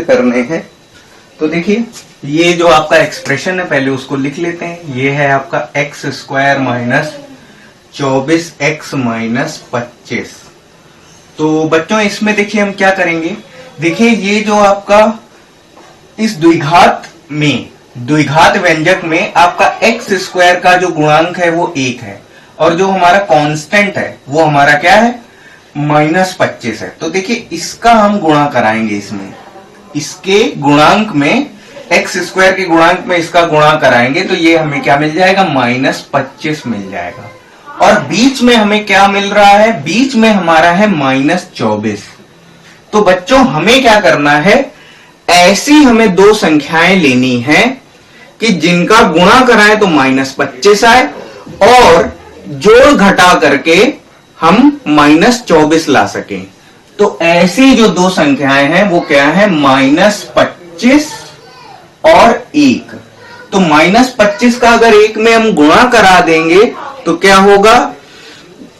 करने हैं। तो देखिए ये जो आपका एक्सप्रेशन है पहले उसको लिख लेते हैं। ये है आपका x square minus 24x minus 25। तो बच्चों इसमें देखिए हम क्या करेंगे, देखिए ये जो आपका इस द्विघात व्यंजक में आपका एक्स स्क्वायर का जो गुणांक है वो 1 है और जो हमारा कांस्टेंट है वो हमारा क्या है माइनस 25 है। तो देखिए इसका हम गुणा कराएंगे, इसमें इसके गुणांक में एक्स स्क्वायर के गुणांक में इसका गुणा कराएंगे तो ये हमें क्या मिल जाएगा माइनस 25 मिल जाएगा। और बीच में हमें क्या मिल रहा है, बीच में हमारा है माइनस 24। तो बच्चों हमें क्या करना है, ऐसी हमें दो संख्याएं लेनी है कि जिनका गुणा कराए तो माइनस 25 आए और जोड़ घटा करके हम माइनस 24 ला सकें। तो ऐसी जो दो संख्याएं हैं वो क्या है माइनस 25 और 1। तो माइनस 25 का अगर 1 में हम गुणा करा देंगे तो क्या होगा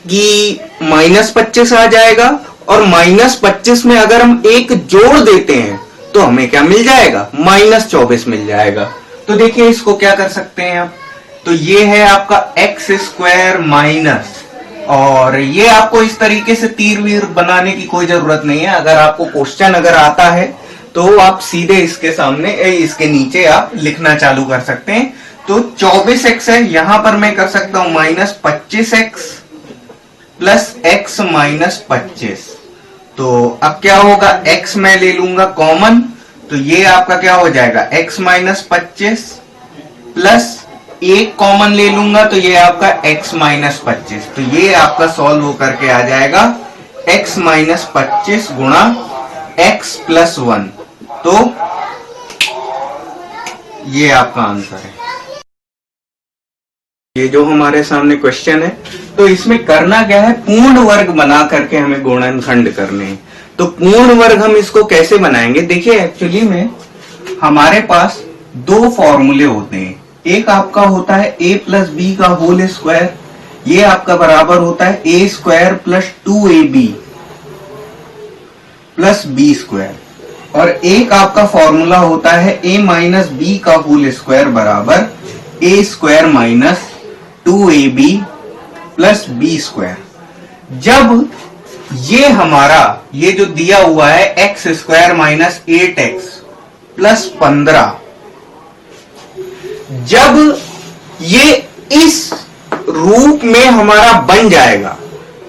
कि माइनस 25 आ जाएगा और माइनस 25 में अगर हम 1 जोड़ देते हैं तो हमें क्या मिल जाएगा माइनस 24 मिल जाएगा। तो देखिए इसको क्या कर सकते हैं आप, तो ये है आपका एक्स स्क्वायर माइनस, और ये आपको इस तरीके से तीर वीर बनाने की कोई जरूरत नहीं है। अगर आपको क्वेश्चन अगर आता है तो आप सीधे इसके सामने इसके नीचे आप लिखना चालू कर सकते हैं। तो 24x है, यहां पर मैं कर सकता हूं minus 25x plus x minus 25। तो अब क्या होगा, x मैं ले लूंगा कॉमन, तो ये आपका क्या हो जाएगा x माइनस 25 प्लस 1 कॉमन ले लूंगा तो ये आपका x माइनस 25। तो ये आपका सॉल्व होकर के आ जाएगा x माइनस 25 गुणा x प्लस 1। तो ये आपका आंसर है। ये जो हमारे सामने क्वेश्चन है तो इसमें करना क्या है, पूर्ण वर्ग बना करके हमें गुणनखंड करने हैं। तो पूर्ण वर्ग हम इसको कैसे बनाएंगे, देखिए एक्चुअली में हमारे पास दो फॉर्मूले होते हैं। एक आपका होता है a प्लस बी का होल स्क्वायर, ये आपका बराबर होता है a square plus 2ab plus B square, और एक आपका फॉर्मूला होता है a माइनस बी का होल स्क्वायर बराबर a square minus 2ab plus B square. जब ये हमारा ये जो दिया हुआ है x square minus 8x plus 15, जब ये इस रूप में हमारा बन जाएगा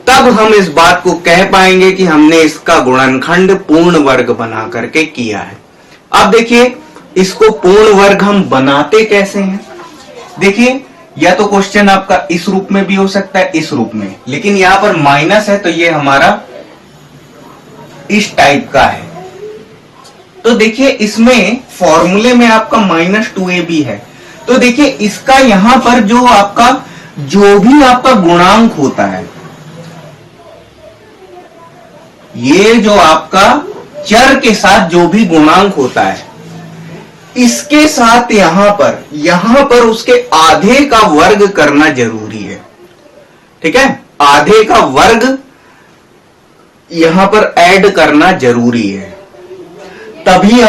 तब हम इस बात को कह पाएंगे कि हमने इसका गुणनखंड पूर्ण वर्ग बना करके किया है। अब देखिए इसको पूर्ण वर्ग हम बनाते कैसे हैं, देखिए या तो क्वेश्चन आपका इस रूप में भी हो सकता है, इस रूप में, लेकिन यहां पर माइनस है तो ये हमारा इस टाइप का है। तो देखिए इसमें फॉर्मूले में आपका माइनस 2ab है, तो देखिए इसका यहां पर जो भी आपका गुणांक होता है, ये जो आपका चर के साथ जो भी गुणांक होता है इसके साथ यहां पर उसके आधे का वर्ग करना जरूरी है। ठीक है, आधे का वर्ग यहां पर ऐड करना जरूरी है, तभी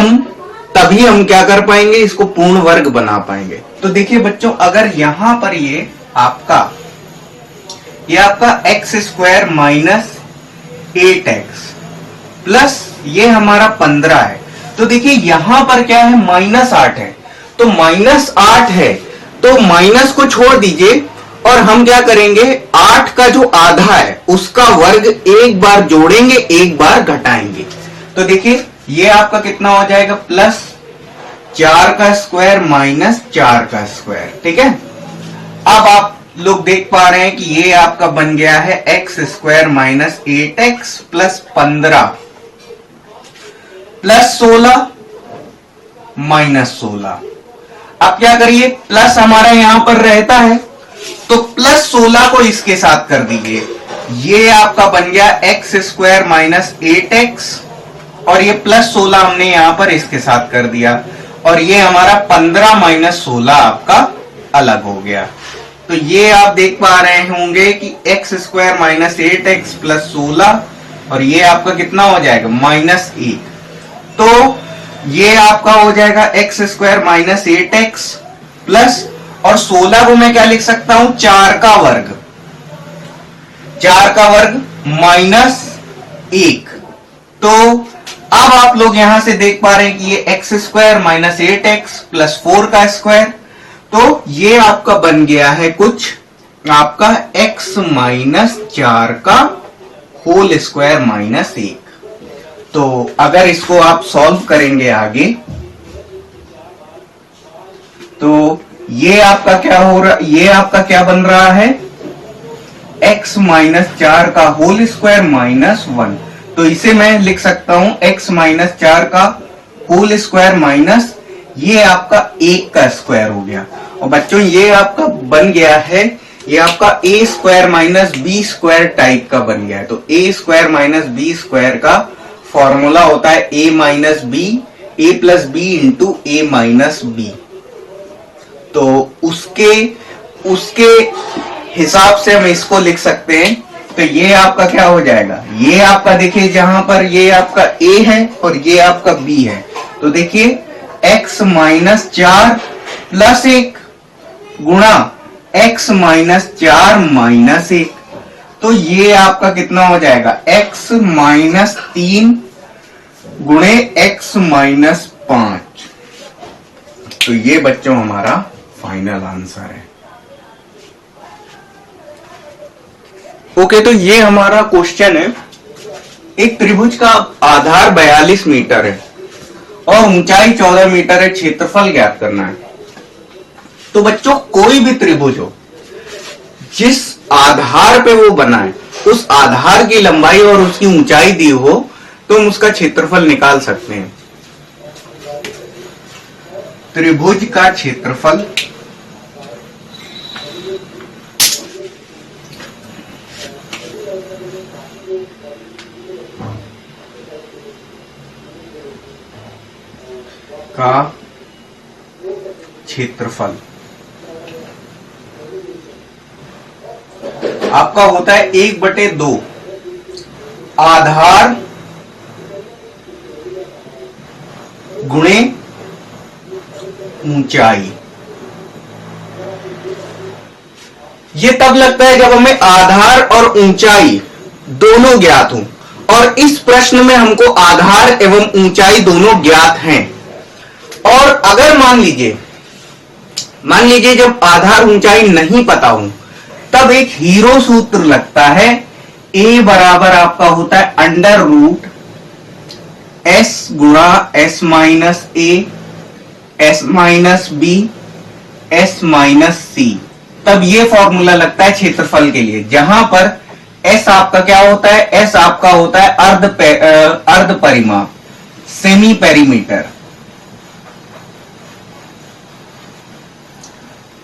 हम क्या कर पाएंगे, इसको पूर्ण वर्ग बना पाएंगे। तो देखिए बच्चों अगर यहां पर ये आपका x square minus 8x plus ये हमारा 15 है, तो देखिए यहां पर क्या है माइनस 8 है, तो माइनस 8 है तो माइनस को छोड़ दीजिए और हम क्या करेंगे 8 का जो आधा है उसका वर्ग एक बार जोड़ेंगे एक बार घटाएंगे। तो देखिए ये आपका कितना हो जाएगा प्लस 4 का स्क्वायर माइनस 4 का स्क्वायर। ठीक है, अब आप लोग देख पा रहे हैं कि ये आपका बन गया है x square minus 8x plus 15 plus 16 minus 16। अब क्या करिए, प्लस हमारा यहां पर रहता है तो प्लस 16 को इसके साथ कर दीजिए, ये आपका बन गया एक्स स्क्वायर माइनस 8x और ये प्लस 16 हमने यहां पर इसके साथ कर दिया और ये हमारा 15 माइनस 16 आपका अलग हो गया। तो ये आप देख पा रहे होंगे कि x square minus 8x plus 16 और ये आपका कितना हो जाएगा माइनस 1। तो ये आपका हो जाएगा x square minus 8x plus, और 16 को मैं क्या लिख सकता हूं, 4 का वर्ग, 4 का वर्ग माइनस 1। तो अब आप लोग यहां से देख पा रहे हैं कि ये x square minus 8x plus 4 का स्क्वायर, तो ये आपका बन गया है कुछ आपका x माइनस 4 का होल स्क्वायर माइनस 1। तो अगर इसको आप सॉल्व करेंगे आगे, तो ये आपका क्या हो रहा, ये आपका क्या बन रहा है, x माइनस 4 का होल स्क्वायर माइनस 1। तो इसे मैं लिख सकता हूं x माइनस 4 का होल स्क्वायर माइनस, ये आपका 1 का स्क्वायर हो गया। और बच्चों ये आपका बन गया है, ये आपका a square minus B square type का बन गया है। तो a square minus B square का फॉर्मूला होता है a minus B, a plus B into a minus B. तो उसके हिसाब से हम इसको लिख सकते हैं। तो ये आपका क्या हो जाएगा, ये आपका देखिए जहां पर ये आपका a है और ये आपका b है, तो देखिए x माइनस 4 प्लस 1 गुणा x माइनस 4 माइनस 1। तो ये आपका कितना हो जाएगा, x माइनस 3 गुणे x माइनस 5। तो ये बच्चों हमारा फाइनल आंसर है। ओके, तो ये हमारा क्वेश्चन है। एक त्रिभुज का आधार 42 मीटर है और ऊंचाई 14 मीटर है, क्षेत्रफल ज्ञात करना है। तो बच्चों कोई भी त्रिभुज हो, जिस आधार पे वो बना है उस आधार की लंबाई और उसकी ऊंचाई दी हो तो हम उसका क्षेत्रफल निकाल सकते हैं। त्रिभुज का क्षेत्रफल का क्षेत्रफल आपका होता है 1/2 आधार गुणे ऊंचाई। ये तब लगता है जब हमें आधार और ऊंचाई दोनों ज्ञात हो, और इस प्रश्न में हमको आधार एवं ऊंचाई दोनों ज्ञात हैं। और अगर मान लीजिए जब आधार ऊंचाई नहीं पता हो, तब एक हीरो सूत्र लगता है। a बराबर आपका होता है अंडर रूट s गुणा s minus a, s minus b, s minus c। तब ये फॉर्मूला लगता है क्षेत्रफल के लिए, जहां पर s आपका क्या होता है, s आपका होता है अर्ध परिमाप, सेमी पेरीमीटर,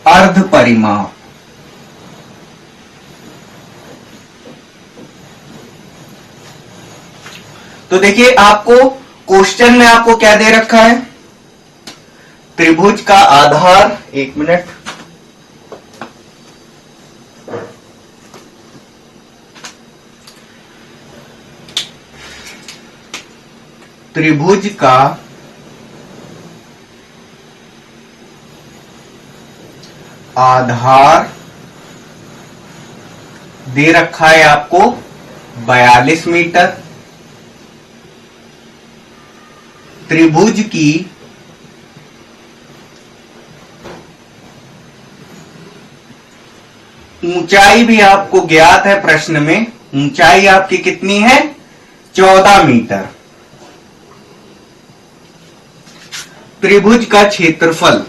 अर्ध परिमाप। तो देखिए आपको क्वेश्चन में आपको क्या दे रखा है, त्रिभुज का आधार, एक मिनट, त्रिभुज का आधार दे रखा है आपको 42 मीटर, त्रिभुज की ऊंचाई भी आपको ज्ञात है प्रश्न में, ऊंचाई आपकी कितनी है, 14 मीटर। त्रिभुज का क्षेत्रफल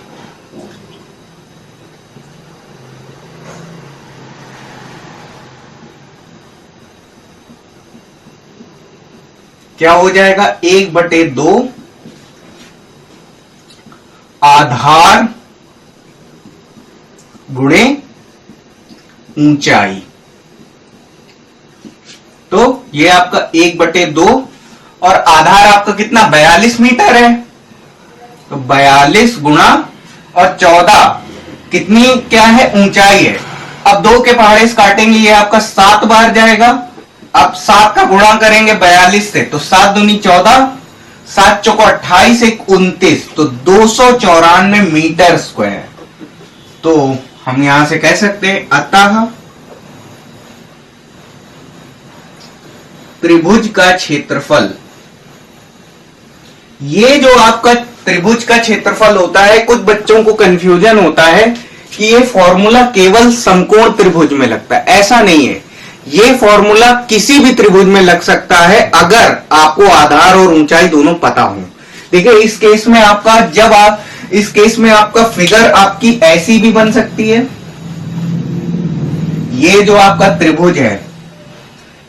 क्या हो जाएगा, 1/2 आधार गुणे ऊंचाई। तो ये आपका 1/2 और आधार आपका कितना, 42 मीटर है। तो 42 गुणा और 14 कितनी क्या है, ऊंचाई है। अब 2 के पहाड़े काटेंगे, ये आपका 7 बार जाएगा। अब 7 का गुणा करेंगे 42 से, तो 7 दूनी 14, 7 चौको 28, 1 29, तो 294 मीटर स्क्वायर। तो हम यहां से कह सकते हैं अतः त्रिभुज का क्षेत्रफल, ये जो आपका त्रिभुज का क्षेत्रफल होता है, कुछ बच्चों को कंफ्यूजन होता है कि ये फॉर्मूला केवल समकोण त्रिभुज में लगता है। ऐसा नहीं है, ये फॉर्मूला किसी भी त्रिभुज में लग सकता है अगर आपको आधार और ऊंचाई दोनों पता हो। देखिए इस केस में आपका, जब आप इस केस में आपका फिगर आपकी ऐसी भी बन सकती है। ये जो आपका त्रिभुज है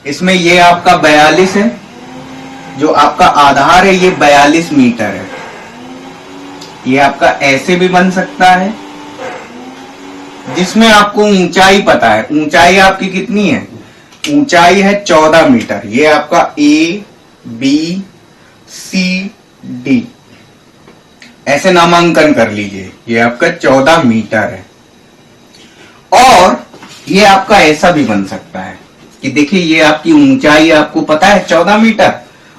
इसमें ये आपका 42 है, जो आपका आधार है ये 42 मीटर है। ये आपका ऐसे भी बन सकता है जिसमें आपको ऊंचाई पता है। ऊंचाई आपकी कितनी है? ऊंचाई है 14 मीटर। ये आपका ए बी सी डी ऐसे नामांकन कर लीजिए। ये आपका 14 मीटर है। और ये आपका ऐसा भी बन सकता है कि देखिए ये आपकी ऊंचाई आपको पता है 14 मीटर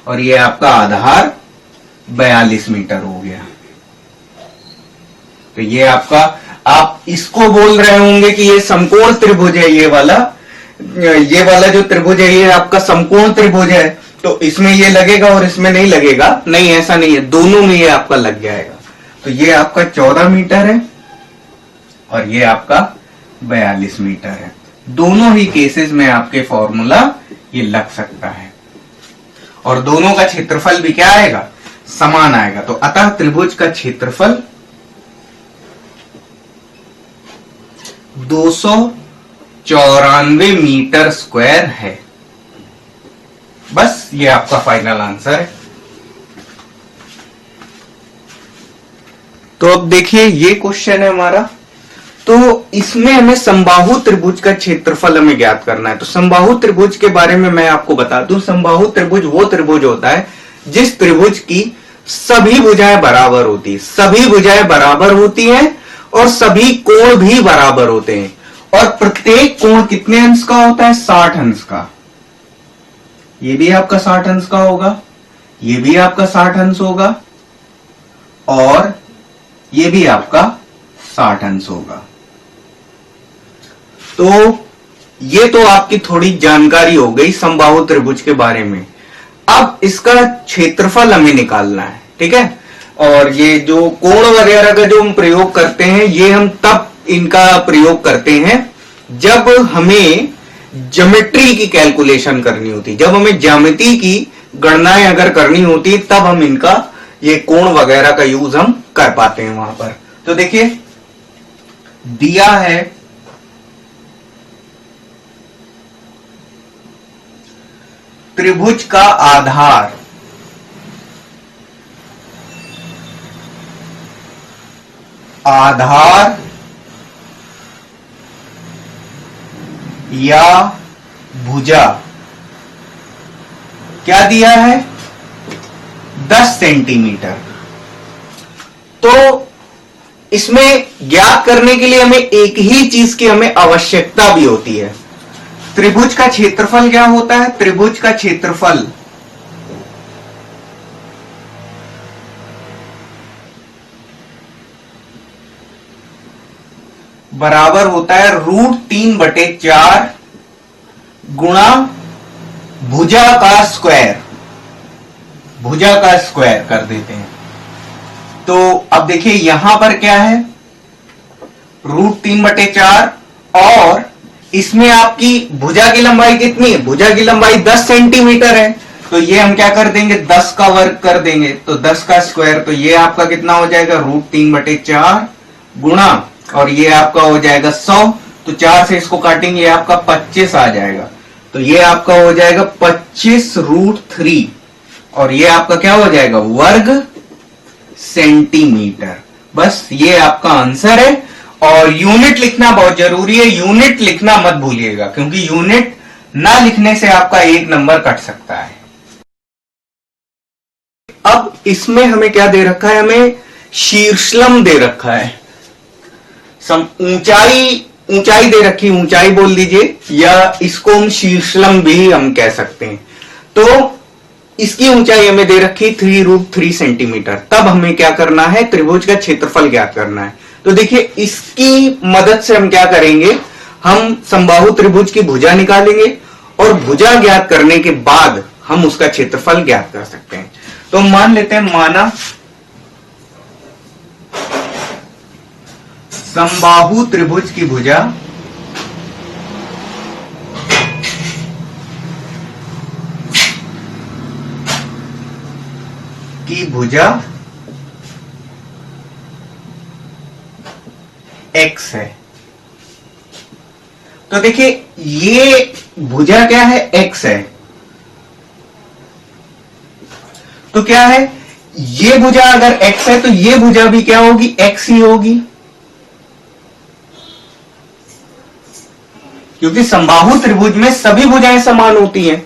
और ये आपका आधार 42 मीटर हो गया। तो ये आपका, आप इसको बोल रहे होंगे कि ये समकोण त्रिभुज है, ये वाला जो त्रिभुज है ये आपका समकोण त्रिभुज है, तो इसमें ये लगेगा और इसमें नहीं लगेगा। नहीं, ऐसा नहीं है, दोनों में ये आपका लग जाएगा। तो ये आपका 14 मीटर है और ये आपका 42 मीटर है। दोनों ही केसेस में आपके फॉर्मूला ये लग सकता है और दोनों का क्षेत्रफल भी क्या आएगा? समान आएगा। तो अतः त्रिभुज का क्षेत्रफल 294 मीटर स्क्वायर है। बस ये आपका फाइनल आंसर है। तो अब देखिए ये क्वेश्चन है हमारा, तो इसमें हमें समबाहु त्रिभुज का क्षेत्रफल हमें ज्ञात करना है। तो समबाहु त्रिभुज के बारे में मैं आपको बता दूं, समबाहु त्रिभुज वो त्रिभुज होता है जिस त्रिभुज की सभी भुजाएं बराबर होती है। सभी भुजाएं बराबर होती हैं और सभी कोण भी बराबर होते हैं। और प्रत्येक कोण कितने अंश का होता है? 60 अंश का। ये भी आपका 60 अंश का होगा, ये भी आपका 60 अंश होगा और ये भी आपका 60 अंश होगा। तो ये तो आपकी थोड़ी जानकारी हो गई समबाहु त्रिभुज के बारे में। अब इसका क्षेत्रफल हमें निकालना है, ठीक है। और ये जो कोण वगैरह का जो हम प्रयोग करते हैं, ये हम तब इनका प्रयोग करते हैं जब हमें ज्योमेट्री की कैलकुलेशन करनी होती, जब हमें ज्यामिति की गणनाएं अगर करनी होती, तब हम इनका ये कोण वगैरह का यूज हम कर पाते हैं वहां पर। तो देखिए दिया है त्रिभुज का आधार या भुजा क्या दिया है? 10 सेंटीमीटर। तो इसमें ज्ञात करने के लिए हमें एक ही चीज की हमें आवश्यकता भी होती है। त्रिभुज का क्षेत्रफल क्या होता है? त्रिभुज का क्षेत्रफल बराबर होता है √3/4 गुणा भुजा का स्क्वायर। भुजा का स्क्वायर कर देते हैं। तो अब देखिए यहां पर क्या है? √3/4 और इसमें आपकी भुजा की लंबाई कितनी है? भुजा की लंबाई 10 सेंटीमीटर है। तो ये हम क्या कर देंगे? 10 का वर्ग कर देंगे, तो 10 का स्क्वायर। तो ये आपका कितना हो जाएगा? √3/4 गुणा, और ये आपका हो जाएगा 100। तो 4 से इसको काटेंगे, आपका 25 आ जाएगा। तो ये आपका हो जाएगा 25√3 और ये आपका क्या हो जाएगा? वर्ग सेंटीमीटर। बस ये आपका आंसर है। और यूनिट लिखना बहुत जरूरी है, यूनिट लिखना मत भूलिएगा, क्योंकि यूनिट ना लिखने से आपका 1 नंबर कट सकता है। अब इसमें हमें क्या दे रखा है? हमें शीर्षलम दे रखा है। ऊंचाई दे रखी, ऊंचाई बोल दीजिए, या इसको हम शीर्षलम भी हम कह सकते हैं। तो इसकी ऊंचाई हमें दे रखी 3√3 सेंटीमीटर। तब हमें क्या करना है, त्रिभुज का क्षेत्रफल ज्ञात करना है। तो देखिए इसकी मदद से हम क्या करेंगे, हम समबाहु त्रिभुज की भुजा निकालेंगे और भुजा ज्ञात करने के बाद हम उसका क्षेत्रफल ज्ञात कर सकते हैं। तो मान लेते हैं, माना समबाहु त्रिभुज की भुजा x है। तो देखिए ये भुजा क्या है, x है। तो क्या है, ये भुजा अगर x है तो ये भुजा भी क्या होगी, x ही होगी, क्योंकि समबाहु त्रिभुज में सभी भुजाएं समान होती हैं।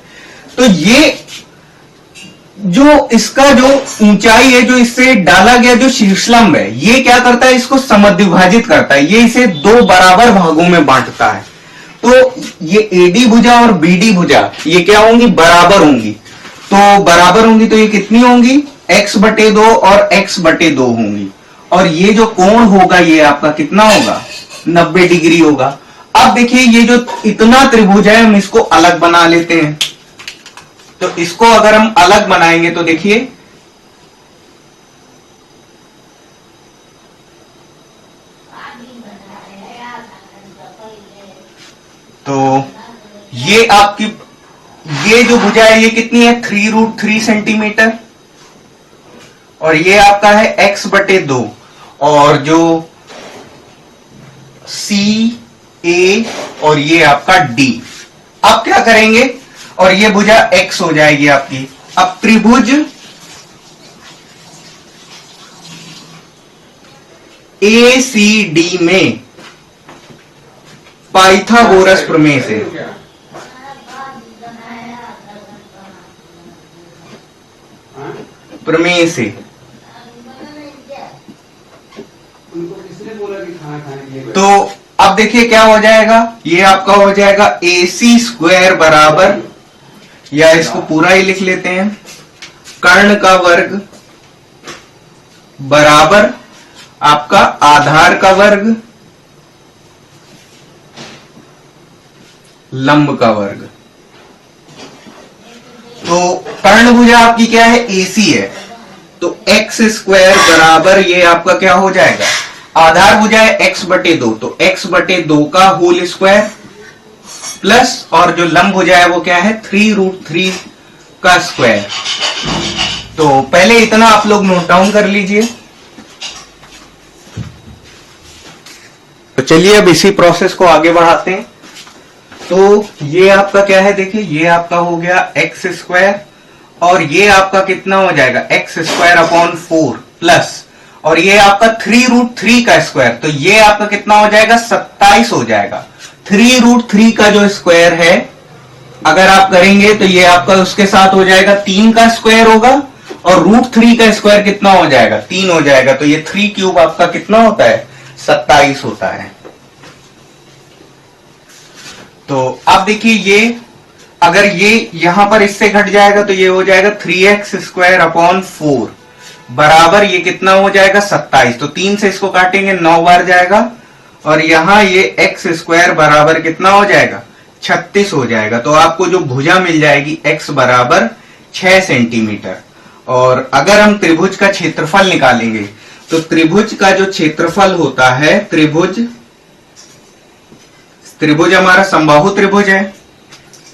तो ये जो इसका जो ऊंचाई है, जो इससे डाला गया जो शीर्षलंब है, ये क्या करता है, इसको समद्विभाजित करता है, ये इसे दो बराबर भागों में बांटता है। तो ये एडी भुजा और बीडी भुजा ये क्या होंगी, बराबर होंगी। तो बराबर होंगी तो ये कितनी होंगी, x/2 और x/2 होंगी। और ये जो कोण होगा ये आपका कितना होगा, 90 डिग्री होगा। अब देखिए ये जो इतना त्रिभुज है, हम इसको अलग बना लेते हैं। तो इसको अगर हम अलग बनाएंगे तो देखिए तो ये आपकी ये जो भुजा है ये कितनी है, 3√3 सेंटीमीटर, और ये आपका है x/2, और जो C A और ये आपका D। अब क्या करेंगे, और ये भुजा x हो जाएगी आपकी। अब त्रिभुज ACD में पाइथागोरस प्रमेय से तो अब देखिए क्या हो जाएगा, ये आपका हो जाएगा AC² बराबर, या इसको पूरा ही लिख लेते हैं, कर्ण का वर्ग बराबर आपका आधार का वर्ग लंब का वर्ग। तो कर्ण भुजा आपकी क्या है, AC है, तो x² बराबर ये आपका क्या हो जाएगा, आधार भुजा है x/2, तो x/2 का होल स्क्वायर प्लस, और जो लंब भुजा है वो क्या है, 3√3 का स्क्वायर। तो पहले इतना आप लोग नोट डाउन कर लीजिए। तो चलिए अब इसी प्रोसेस को आगे बढ़ाते हैं। तो ये आपका क्या है, देखिए ये आपका हो गया x², और ये आपका कितना हो जाएगा, x²/4 प्लस, और ये आपका 3√3 का स्क्वायर, तो ये आपका कितना हो जाएगा, 27 हो जाएगा। 3√3 का जो स्क्वायर है अगर आप करेंगे तो ये आपका उसके साथ हो जाएगा 3 का स्क्वायर होगा, और √3 का स्क्वायर कितना हो जाएगा, 3 हो जाएगा। तो ये 3³ आपका कितना होता है, 27 होता है। तो अब देखिए ये अगर ये यहां पर इससे घट जाएगा तो ये हो जाएगा 3x²/4 बराबर ये कितना हो जाएगा, 27। तो 3 से इसको काटेंगे 9 बार जाएगा, और यहां ये x² बराबर कितना हो जाएगा, 36 हो जाएगा। तो आपको जो भुजा मिल जाएगी x बराबर 6 सेंटीमीटर। और अगर हम त्रिभुज का क्षेत्रफल निकालेंगे तो त्रिभुज का जो क्षेत्रफल होता है, त्रिभुज हमारा समबाहु त्रिभुज है,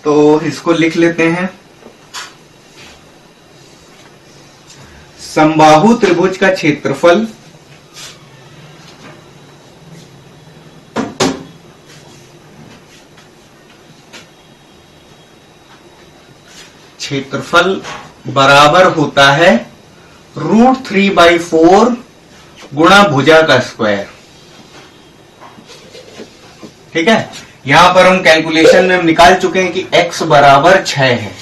तो इसको लिख लेते हैं। समबाहु त्रिभुज का क्षेत्रफल बराबर होता है √3/4 गुणा भुजा का स्क्वायर। ठीक है, यहां पर हम कैलकुलेशन में हम निकाल चुके हैं कि x बराबर 6 है,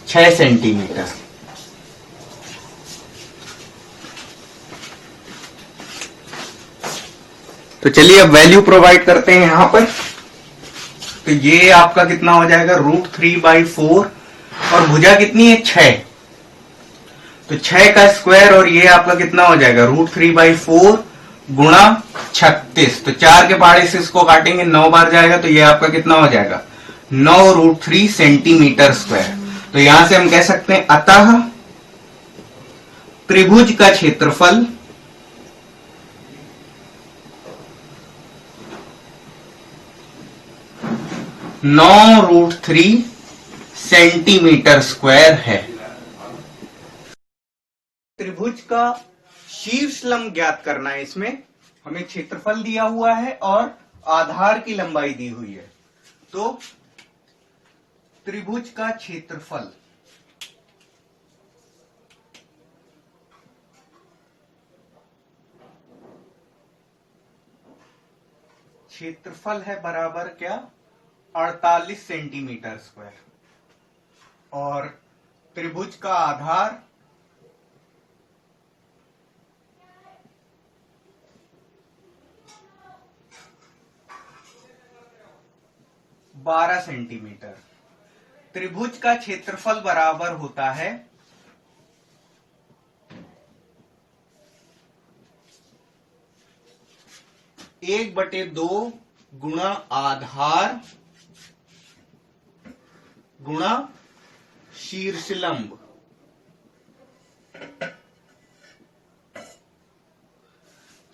6 सेंटीमीटर। तो चलिए अब वैल्यू प्रोवाइड करते हैं यहां पर। तो ये आपका कितना हो जाएगा, √3/4, और भुजा कितनी है, 6, तो 6 का स्क्वायर और ये आपका कितना हो जाएगा √3/4 गुणा 36। तो 4 के पहाड़े से इसको काटेंगे 9 बार जाएगा, तो ये आपका कितना हो जाएगा 9√3 सेंटीमीटर स्क्वायर। तो यहां से हम कह सकते हैं अतः त्रिभुज का क्षेत्रफल 9√3 सेंटीमीटर स्क्वायर है। त्रिभुज का शीर्ष लंब ज्ञात करना है। इसमें हमें क्षेत्रफल दिया हुआ है और आधार की लंबाई दी हुई है। तो त्रिभुज का क्षेत्रफल है बराबर क्या 48 सेंटीमीटर स्क्वायर, और त्रिभुज का आधार 12 सेंटीमीटर। त्रिभुज का क्षेत्रफल बराबर होता है 1/2 गुणा आधार गुणा शीर्षलंब।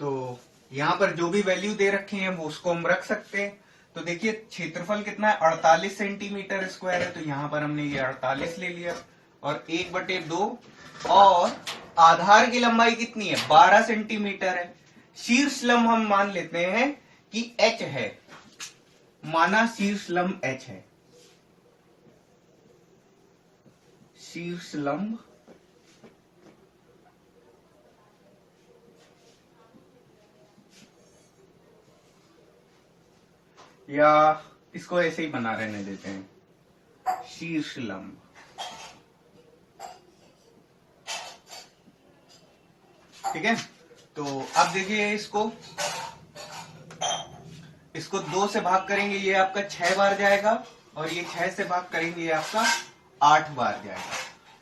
तो यहां पर जो भी वैल्यू दे रखे हैं वो उसको हम रख सकते हैं। तो देखिए क्षेत्रफल कितना है 48 सेंटीमीटर स्क्वायर है, तो यहां पर हमने ये 48 ले लिया, और 1/2 और आधार की लंबाई कितनी है 12 सेंटीमीटर है। शीर्ष लंब हम मान लेते हैं कि h है, माना शीर्ष लंब h है। शीर्ष लंब या इसको ऐसे ही बना रहने देते हैं शीर्ष लंब। ठीक है, तो अब देखिए इसको 2 से भाग करेंगे, ये आपका 6 बार जाएगा, और ये 6 से भाग करेंगे, ये आपका 8 बार जाएगा।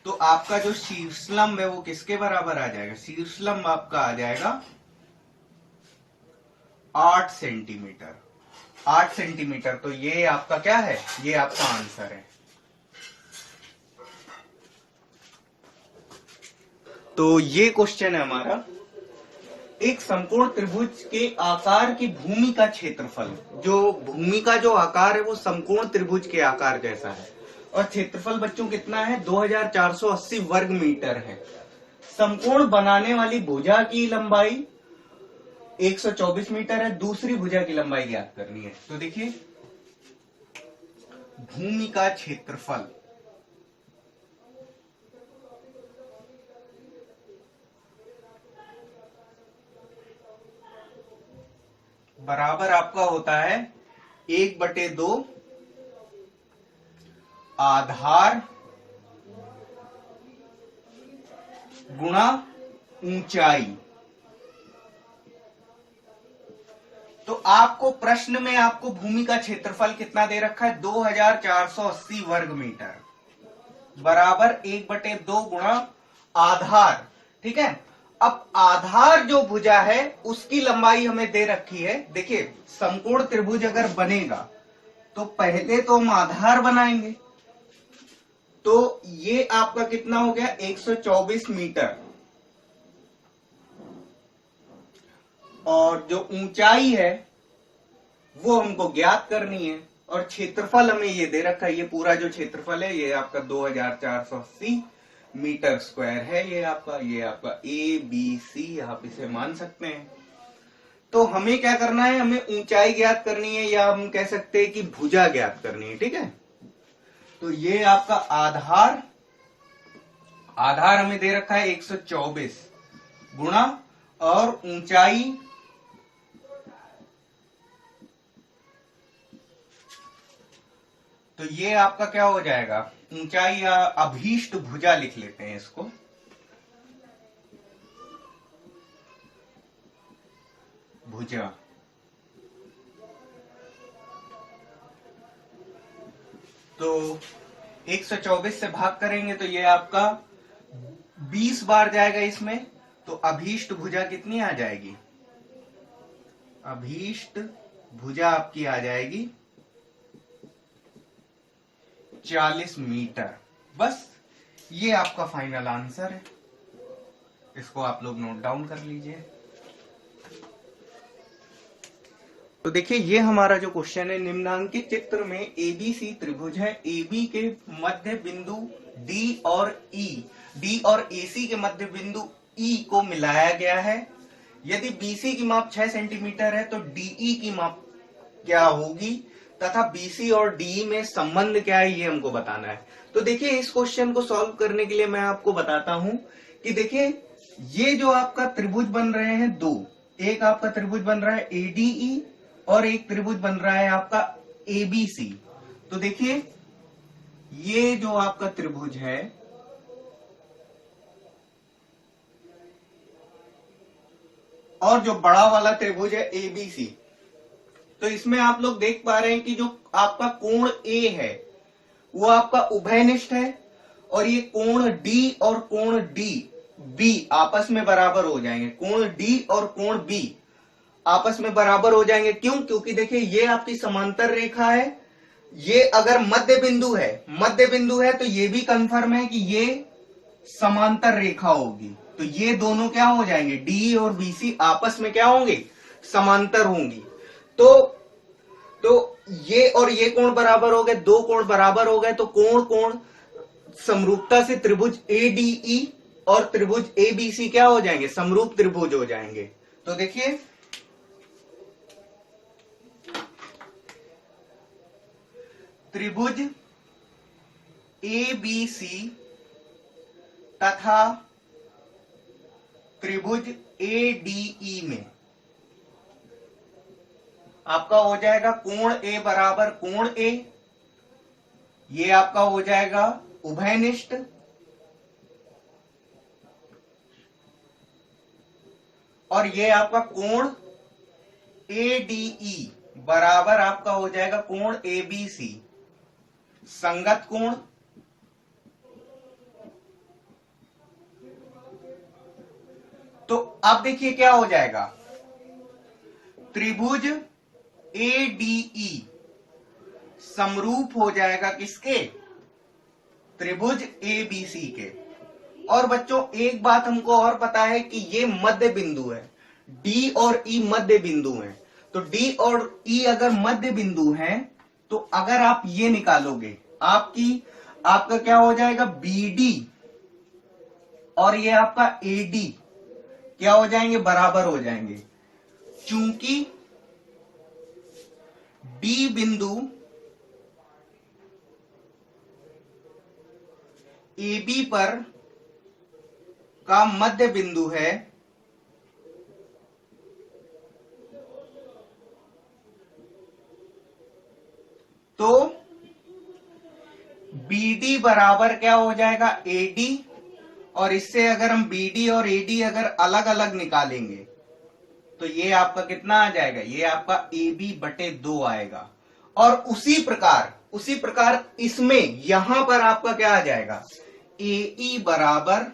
तो आपका जो शीर्षलंब है वो किसके बराबर आ जाएगा, शीर्षलंब आपका आ जाएगा 8 सेंटीमीटर। 8 सेंटीमीटर, तो ये आपका क्या है, ये आपका आंसर है। तो ये क्वेश्चन है हमारा, एक समकोण त्रिभुज के आकार की भूमि का क्षेत्रफल, जो भूमि का जो आकार है वो समकोण त्रिभुज के आकार जैसा है, और क्षेत्रफल बच्चों कितना है 2480 वर्ग मीटर है। समकोण बनाने वाली भुजा की लंबाई 124 मीटर है, दूसरी भुजा की लंबाई ज्ञात करनी है। तो देखिए भूमि का क्षेत्रफल बराबर आपका होता है 1/2 आधार गुणा ऊंचाई। तो आपको प्रश्न में आपको भूमि का क्षेत्रफल कितना दे रखा है 2480 वर्ग मीटर, बराबर 1/2 गुणा आधार। ठीक है, अब आधार जो भुजा है उसकी लंबाई हमें दे रखी है। देखिए समकोण त्रिभुज अगर बनेगा तो पहले तो हम आधार बनाएंगे, तो ये आपका कितना हो गया 124 मीटर, और जो ऊंचाई है वो हमको ज्ञात करनी है, और क्षेत्रफल हमें ये दे रखा है। ये पूरा जो क्षेत्रफल है ये आपका 2480 मीटर स्क्वायर है। ये आपका ABC आप इसे मान सकते हैं। तो हमें क्या करना है, हमें ऊंचाई ज्ञात करनी है, या हम कह सकते हैं कि भुजा ज्ञात करनी है। ठीक है, तो ये आपका आधार हमें दे रखा है 124 गुणा, और ऊंचाई तो ये आपका क्या हो जाएगा, ऊंचाई या अभीष्ट भुजा लिख लेते हैं इसको, भुजा। तो 124 से भाग करेंगे तो ये आपका 20 बार जाएगा इसमें, तो अभीष्ट भुजा कितनी आ जाएगी? अभीष्ट भुजा आपकी आ जाएगी 40 मीटर। बस ये आपका फाइनल आंसर है, इसको आप लोग नोट डाउन कर लीजिए। तो देखिए ये हमारा जो क्वेश्चन है, निम्नांकित चित्र में एबीसी त्रिभुज है, एबी के मध्य बिंदु डी और एसी के मध्य बिंदु ई को मिलाया गया है। यदि बीसी की माप 6 सेंटीमीटर है तो डीई की माप क्या होगी, तथा बीसी और डीई में संबंध क्या है, ये हमको बताना है। तो देखिए इस क्वेश्चन को सॉल्व करने के लिए मैं आपको बताता हूं कि देखिए ये जो आपका त्रिभुज बन रहे हैं दो, एक आपका त्रिभुज बन रहा है एडीई और एक त्रिभुज बन रहा है आपका एबीसी। तो देखिए ये जो आपका त्रिभुज है और जो बड़ा वाला त्रिभुज है एबीसी, तो इसमें आप लोग देख पा रहे हैं कि जो आपका कोण ए है वो आपका उभयनिष्ठ है, और ये कोण डी और कोण डी बी आपस में बराबर हो जाएंगे। कोण डी और कोण बी आपस में बराबर हो जाएंगे। क्यों? क्योंकि देखिए ये आपकी समांतर रेखा है, ये अगर मध्य बिंदु है तो ये भी कंफर्म है कि ये समांतर रेखा होगी। तो ये दोनों क्या हो जाएंगे, डी और बीसी आपस में क्या होंगे, समांतर होंगी। तो ये और ये कोण बराबर हो गए, दो कोण बराबर हो गए, तो कोण समरूपता से त्रिभुज एडीई और त्रिभुज एबीसी क्या हो जाएंगे, समरूप त्रिभुज हो जाएंगे। तो देखिए त्रिभुज एबीसी तथा त्रिभुज एडीई में आपका हो जाएगा कोण ए बराबर कोण ए, ये आपका हो जाएगा उभयनिष्ठ, और ये आपका कोण एडीई बराबर आपका हो जाएगा कोण एबीसी, संगत कोण। तो अब देखिए क्या हो जाएगा, त्रिभुज एडीई समरूप हो जाएगा किसके, त्रिभुज एबीसी के। और बच्चों एक बात हमको और पता है कि ये मध्य बिंदु है, डी और ई मध्य बिंदु है। तो डी और ई अगर मध्य बिंदु हैं तो अगर आप ये निकालोगे आपका क्या हो जाएगा, बीडी और ये आपका एडी क्या हो जाएंगे, बराबर हो जाएंगे। चूंकि डी बिंदु एबी पर का मध्य बिंदु है, तो बीडी बराबर क्या हो जाएगा, एडी, और इससे अगर हम बीडी और एडी अगर अलग अलग निकालेंगे तो ये आपका कितना आ जाएगा, ये आपका एबी बटे 2 आएगा। और उसी प्रकार इसमें यहां पर आपका क्या आ जाएगा, एई बराबर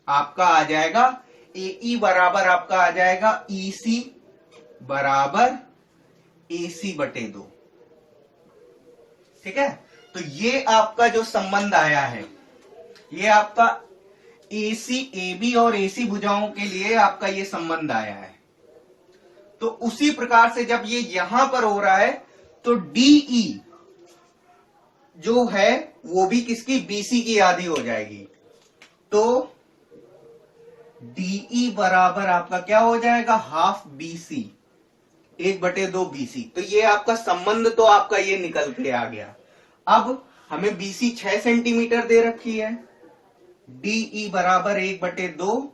आपका आ जाएगा, एई बराबर आपका आ जाएगा ईसी बराबर एसी बटे 2। ठीक है, तो ये आपका जो संबंध आया है, ये आपका एसी, एबी और एसी भुजाओं के लिए आपका ये संबंध आया है। तो उसी प्रकार से जब ये यहां पर हो रहा है तो डीई जो है वो भी किसकी, बीसी की आधी हो जाएगी। तो डीई बराबर आपका क्या हो जाएगा, हाफ बीसी, 1/2 बीसी। तो ये आपका संबंध तो आपका ये निकल के आ गया। अब हमें बीसी 6 सेंटीमीटर दे रखी है, डीई बराबर 1/2,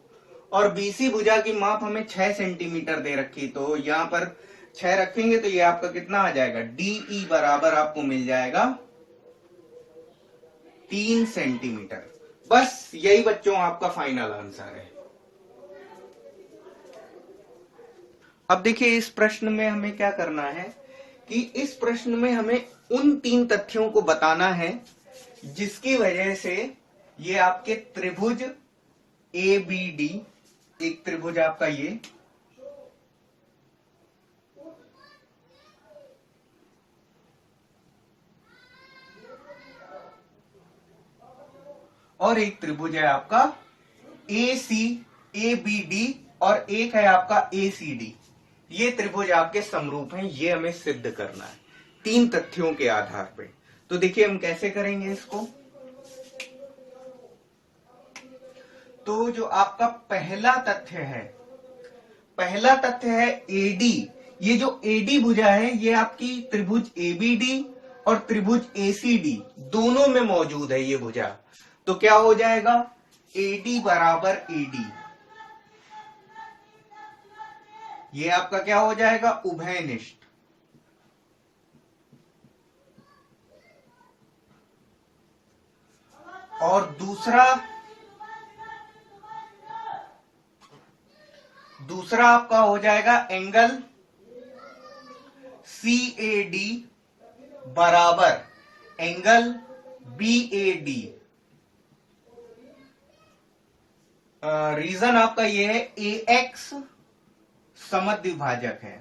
और बीसी भुजा की माप हमें 6 सेंटीमीटर दे रखी, तो यहां पर 6 रखेंगे तो ये आपका कितना आ जाएगा, डीई बराबर आपको मिल जाएगा 3 सेंटीमीटर। बस यही बच्चों आपका फाइनल आंसर है। अब देखिए इस प्रश्न में हमें क्या करना है कि इस प्रश्न में हमें उन 3 तथ्यों को बताना है जिसकी वजह से ये आपके त्रिभुज ए बी डी, एक त्रिभुज आपका ये, और एक त्रिभुज है आपका ए सी ए बी डी, और एक है आपका ए सी डी। ये त्रिभुज आपके समरूप हैं, ये हमें सिद्ध करना है 3 तथ्यों के आधार पे। तो देखिए हम कैसे करेंगे इसको। तो जो आपका पहला तथ्य है एडी। ये जो एडी भुजा है ये आपकी त्रिभुज एबीडी और त्रिभुज एसीडी दोनों में मौजूद है ये भुजा। तो क्या हो जाएगा, एडी बराबर एडी, ये आपका क्या हो जाएगा, उभयनिष्ठ। और दूसरा आपका हो जाएगा एंगल सी ए डी बराबर angle B A D. Reason आपका ये है ए एक्स समद्विभाजक है।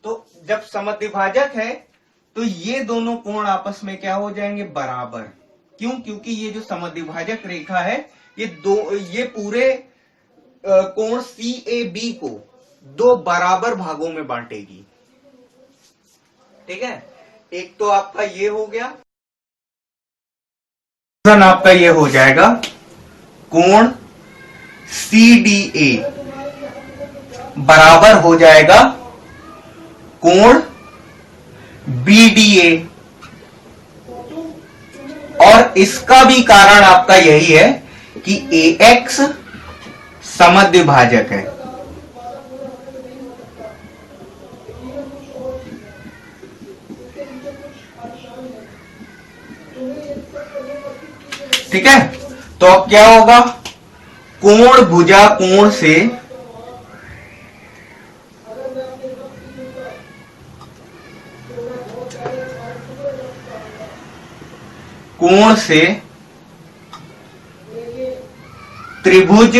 तो जब समद्विभाजक है तो ये दोनों कोण आपस में क्या हो जाएंगे, बराबर। क्यों, क्योंकि ये जो समद्विभाजक रेखा है ये पूरे कोण सी ए बी को 2 बराबर भागों में बांटेगी। ठीक है, एक तो आपका ये हो गया, आपका ये हो जाएगा कोण सी डी ए बराबर हो जाएगा कोण बीडीए। और इसका भी कारण आपका यही है कि ए एक्स समद्विभाजक है। ठीक है, तो अब क्या होगा, कोण भुजा कोण से त्रिभुज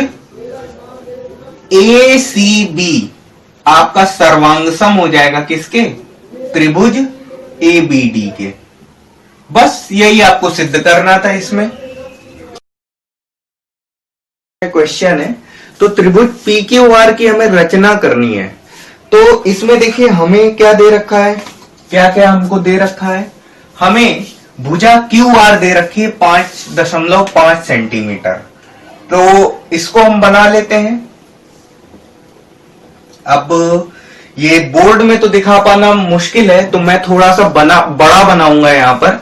ए सी बी आपका सर्वांगसम हो जाएगा किसके, त्रिभुज ए बी डी के। बस यही आपको सिद्ध करना था इसमें। क्वेश्चन है, तो त्रिभुज पी क्यू आर की हमें रचना करनी है। तो इसमें देखिए हमें क्या दे रखा है, क्या क्या हमको दे रखा है। हमें भुजा क्यू आर दे रखी है 5.5 सेंटीमीटर। तो इसको हम बना लेते हैं। अब ये बोर्ड में तो दिखा पाना मुश्किल है, तो मैं थोड़ा सा बड़ा बनाऊंगा यहां पर।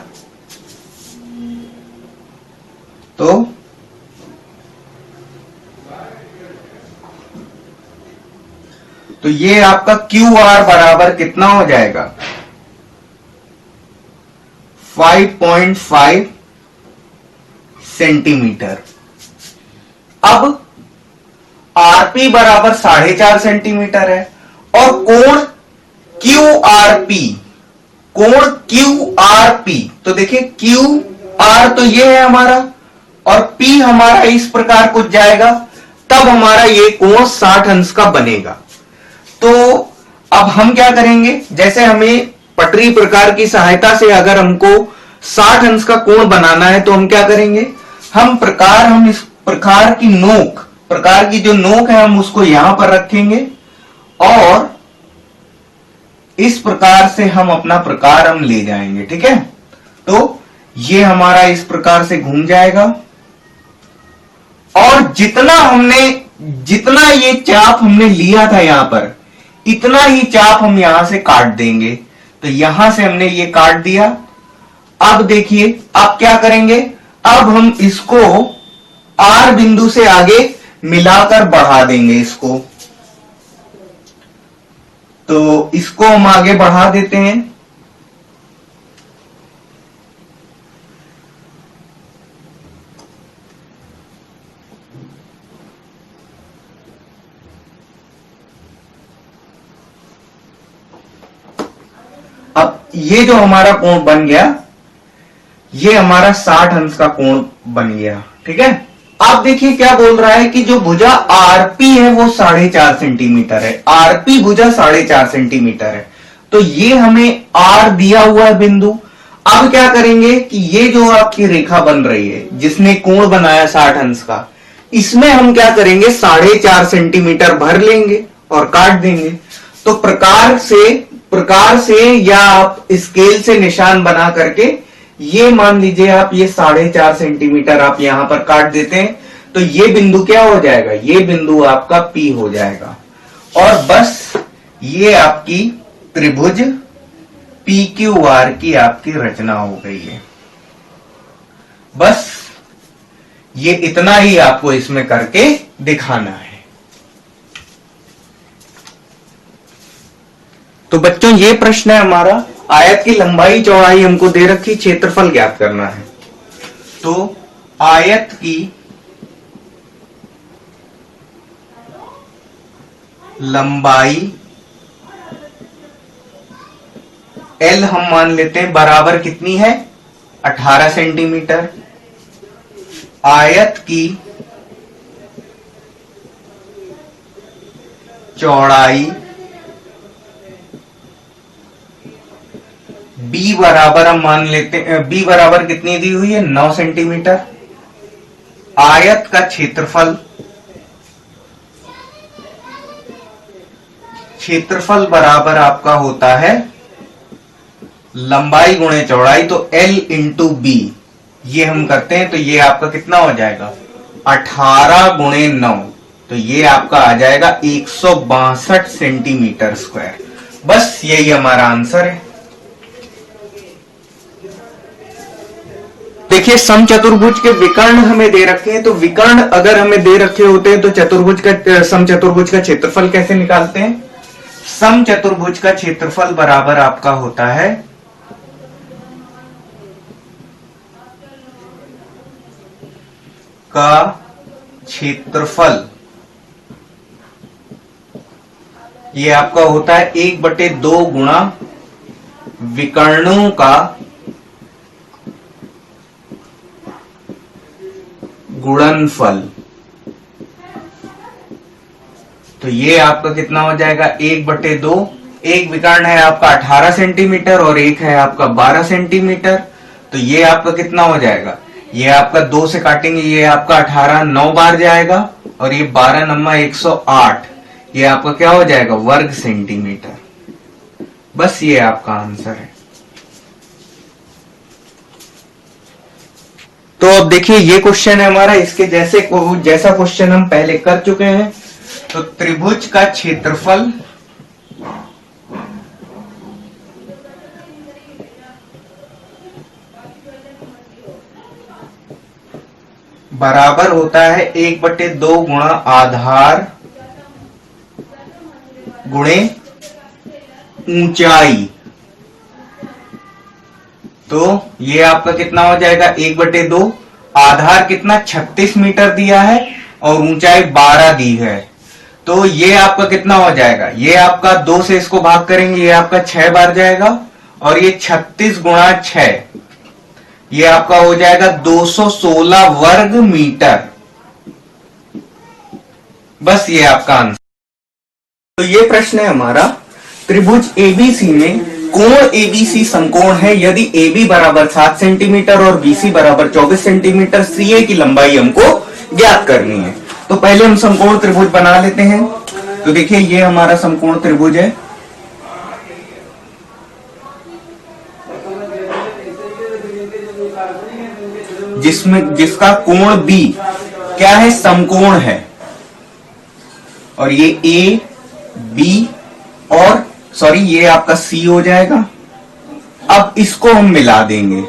तो ये आपका क्यू आर बराबर कितना हो जाएगा, 5.5 सेंटीमीटर। अब आरपी बराबर 4.5 सेंटीमीटर है, और कोण क्यू आर पी, तो देखिए क्यू आर तो ये है हमारा, और पी हमारा इस प्रकार कुछ जाएगा, तब हमारा ये कोण 60 अंश का बनेगा। तो अब हम क्या करेंगे, जैसे हमें पटरी प्रकार की सहायता से अगर हमको 60 अंश का कोण बनाना है, तो हम क्या करेंगे, हम इस प्रकार की जो नोक है हम उसको यहां पर रखेंगे, और इस प्रकार से हम अपना प्रकार हम ले जाएंगे। ठीक है, तो ये हमारा इस प्रकार से घूम जाएगा, और जितना ये चाप हमने लिया था यहां पर, इतना ही चाप हम यहां से काट देंगे। तो यहां से हमने ये काट दिया। अब देखिए, अब क्या करेंगे, अब हम इसको आर बिंदु से आगे मिलाकर बढ़ा देंगे इसको। तो इसको हम आगे बढ़ा देते हैं। अब ये जो हमारा कोण बन गया, ये हमारा 60 अंश का कोण बन गया। ठीक है, आप देखिए क्या बोल रहा है कि जो भुजा आरपी है वो 4.5 सेंटीमीटर है, आरपी भुजा 4.5 सेंटीमीटर है। तो ये हमें आर दिया हुआ है बिंदु। अब क्या करेंगे कि ये जो आपकी रेखा बन रही है जिसने कोण बनाया 60 अंश का, इसमें हम क्या करेंगे 4.5 सेंटीमीटर भर लेंगे और काट देंगे। तो प्रकार से या आप स्केल से निशान बना करके ये मान लीजिए आप ये 4.5 सेंटीमीटर आप यहां पर काट देते हैं, तो ये बिंदु क्या हो जाएगा, ये बिंदु आपका P हो जाएगा। और बस ये आपकी त्रिभुज PQR की आपकी रचना हो गई है। बस ये इतना ही आपको इसमें करके दिखाना है। तो बच्चों ये प्रश्न है हमारा, आयत की लंबाई चौड़ाई हमको दे रखी, क्षेत्रफल ज्ञात करना है। तो आयत की लंबाई L हम मान लेते हैं बराबर कितनी है 18 सेंटीमीटर। आयत की चौड़ाई B बराबर हम मान लेते हैं, B बराबर कितनी दी हुई है 9 सेंटीमीटर। आयत का क्षेत्रफल बराबर आपका होता है लंबाई गुणे चौड़ाई, तो L इंटू B ये हम करते हैं, तो ये आपका कितना हो जाएगा 18 गुणे 9, तो ये आपका आ जाएगा 162 सेंटीमीटर स्क्वायर। बस यही हमारा आंसर है। देखिए समचतुर्भुज के विकर्ण हमें दे रखे हैं, तो विकर्ण अगर हमें दे रखे होते हैं तो समचतुर्भुज का क्षेत्रफल कैसे निकालते हैं। समचतुर्भुज का क्षेत्रफल बराबर आपका होता है का क्षेत्रफल, ये आपका होता है 1/2 गुणा विकर्णों का गुणनफल। तो ये आपका कितना हो जाएगा 1/2, एक विकर्ण है आपका 18 सेंटीमीटर और एक है आपका 12 सेंटीमीटर, तो ये आपका कितना हो जाएगा, ये आपका 2 से काटेंगे, ये आपका 18 9 बार जाएगा और ये 12 नम्मा 108, ये आपका क्या हो जाएगा वर्ग सेंटीमीटर। बस ये आपका आंसर है। तो अब देखिए ये क्वेश्चन है हमारा, इसके जैसा क्वेश्चन हम पहले कर चुके हैं। तो त्रिभुज का क्षेत्रफल बराबर होता है 1/2 गुणा आधार गुणे ऊंचाई। तो ये आपका कितना हो जाएगा 1/2, आधार कितना 36 मीटर दिया है और ऊंचाई 12 दी है, तो ये आपका कितना हो जाएगा, ये आपका 2 से इसको भाग करेंगे, ये आपका 6 बार जाएगा और ये 36 गुणा 6, ये आपका हो जाएगा 216 वर्ग मीटर। बस ये आपका आंसर। तो ये प्रश्न है हमारा, त्रिभुज एबीसी में कोण एबीसी समकोण है यदि AB बराबर 7 सेंटीमीटर और BC बराबर 24 सेंटीमीटर, CA की लंबाई हमको ज्ञात करनी है। तो पहले हम समकोण त्रिभुज बना लेते हैं। तो देखिए ये हमारा समकोण त्रिभुज है, जिसका कोण B क्या है समकोण है, और ये A B और सॉरी ये आपका C हो जाएगा। अब इसको हम मिला देंगे,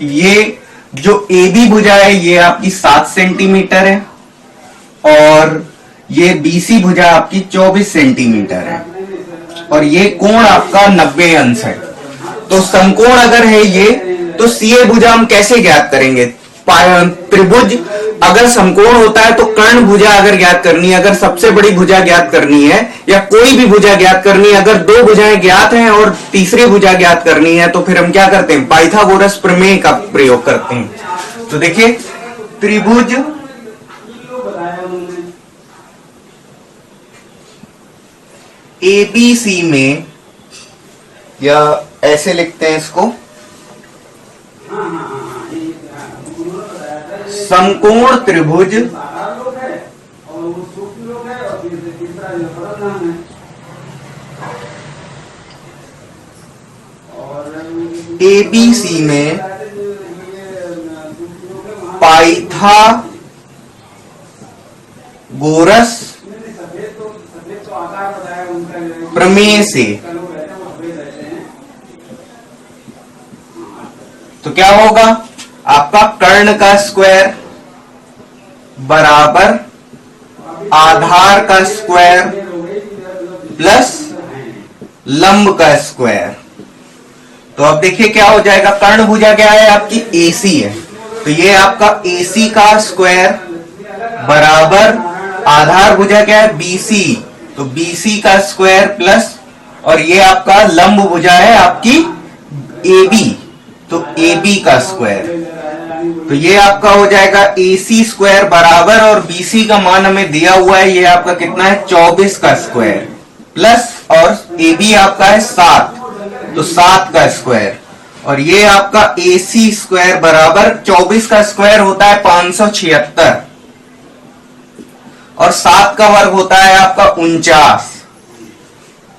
ये जो AB भुजा है ये आपकी 7 सेंटीमीटर है और ये BC भुजा आपकी 24 सेंटीमीटर है और ये कोण आपका 90 अंश है। तो समकोण अगर है ये, तो CA भुजा हम कैसे ज्ञात करेंगे, त्रिभुज अगर समकोण होता है तो कर्ण भुजा अगर ज्ञात करनी है, अगर सबसे बड़ी भुजा ज्ञात करनी है या कोई भी भुजा ज्ञात करनी है, अगर दो भुजाएं ज्ञात हैं और तीसरी भुजा ज्ञात करनी है तो फिर हम क्या करते हैं, पाइथागोरस प्रमेय का प्रयोग करते हैं। तो देखिए त्रिभुज एबीसी में, या ऐसे लिखते हैं इसको, समकोण त्रिभुज एबीसी में पाइथागोरस प्रमेय से तो क्या होगा, आपका कर्ण का स्क्वायर बराबर आधार का स्क्वायर प्लस लंब का स्क्वायर। तो अब देखिए क्या हो जाएगा, कर्ण भुजा क्या है आपकी, AC है, तो ये आपका AC का स्क्वायर बराबर आधार भुजा क्या है, BC, तो BC का स्क्वायर प्लस, और ये आपका लंब भुजा है आपकी AB, तो AB का स्क्वायर। तो ये आपका हो जाएगा AC स्क्वायर बराबर, और BC का मान हमें दिया हुआ है, ये आपका कितना है 24 का स्क्वायर प्लस, और AB आपका है 7, तो 7 का स्क्वायर, और ये आपका AC स्क्वायर बराबर 24 का स्क्वायर होता है 576, और 7 का वर्ग होता है आपका 49,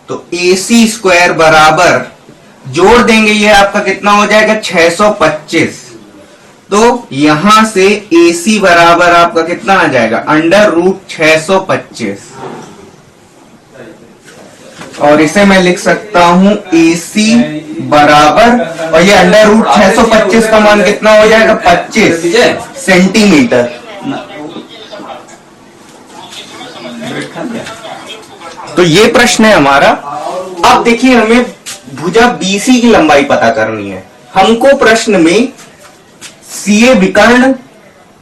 तो AC स्क्वायर बराबर जोड़ देंगे, ये आपका कितना हो जाएगा 625। तो यहां से AC बराबर आपका कितना आ जाएगा, अंडर रूट 625, और इसे मैं लिख सकता हूं AC बराबर, और ये अंडर रूट 625 का मान कितना हो जाएगा 25 सेंटीमीटर। तो ये प्रश्न है हमारा। अब देखिए हमें भुजा BC की लंबाई पता करनी है। हमको प्रश्न में CA विकर्ण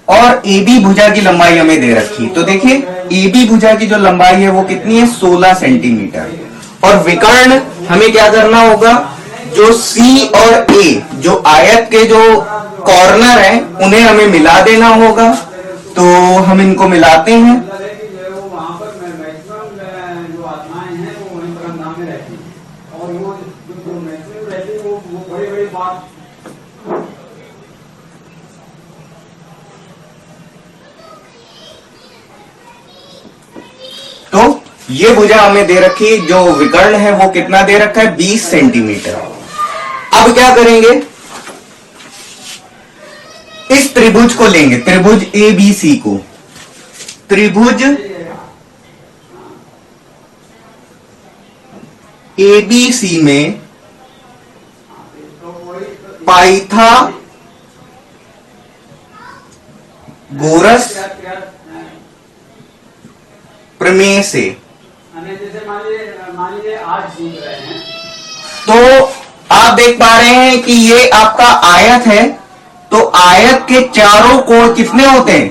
और AB भुजा की लंबाई हमें दे रखी। तो देखिए AB भुजा की जो लंबाई है वो कितनी है 16 सेंटीमीटर, और विकर्ण हमें क्या करना होगा, जो C और A जो आयत के जो कॉर्नर है उन्हें हमें मिला देना होगा। तो हम इनको मिलाते हैं, तो ये भुजा हमें दे रखी, जो विकर्ण है वो कितना दे रखा है 20 सेंटीमीटर। अब क्या करेंगे, इस त्रिभुज को लेंगे, त्रिभुज ABC को, त्रिभुज ABC में पाइथागोरस प्रमेय से, तो आप देख पा रहे हैं कि ये आपका आयत है, तो आयत के चारों कोण कितने होते हैं,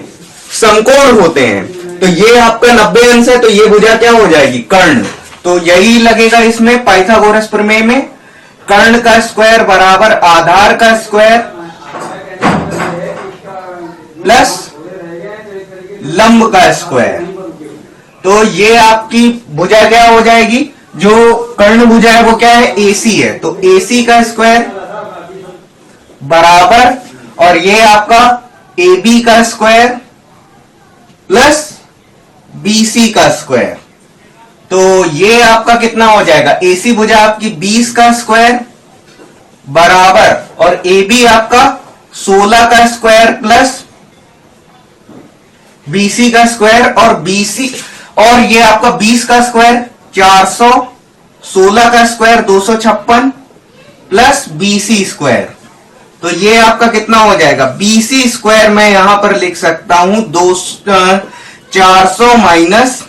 समकोण होते हैं। तो ये आपका 90 अंश है, तो ये भुजा क्या हो जाएगी, कर्ण। तो यही लगेगा इसमें पाइथागोरस प्रमेय में, कर्ण का स्क्वायर बराबर आधार का स्क्वायर प्लस लंब का स्क्वायर। तो ये आपकी भुजा क्या हो जाएगी, जो कर्ण भुजा है वो क्या है AC है, तो AC का स्क्वायर बराबर, और ये आपका AB का स्क्वायर प्लस BC का स्क्वायर। तो ये आपका कितना हो जाएगा, AC भुजा आपकी 20 का स्क्वायर बराबर, और AB आपका 16 का स्क्वायर प्लस BC का स्क्वायर, और BC और ये आपका 20 का स्क्वायर 400, 16 का स्क्वायर 256 प्लस BC स्क्वायर। तो ये आपका कितना हो जाएगा, BC स्क्वायर मैं यहां पर लिख सकता हूं 400 माइनस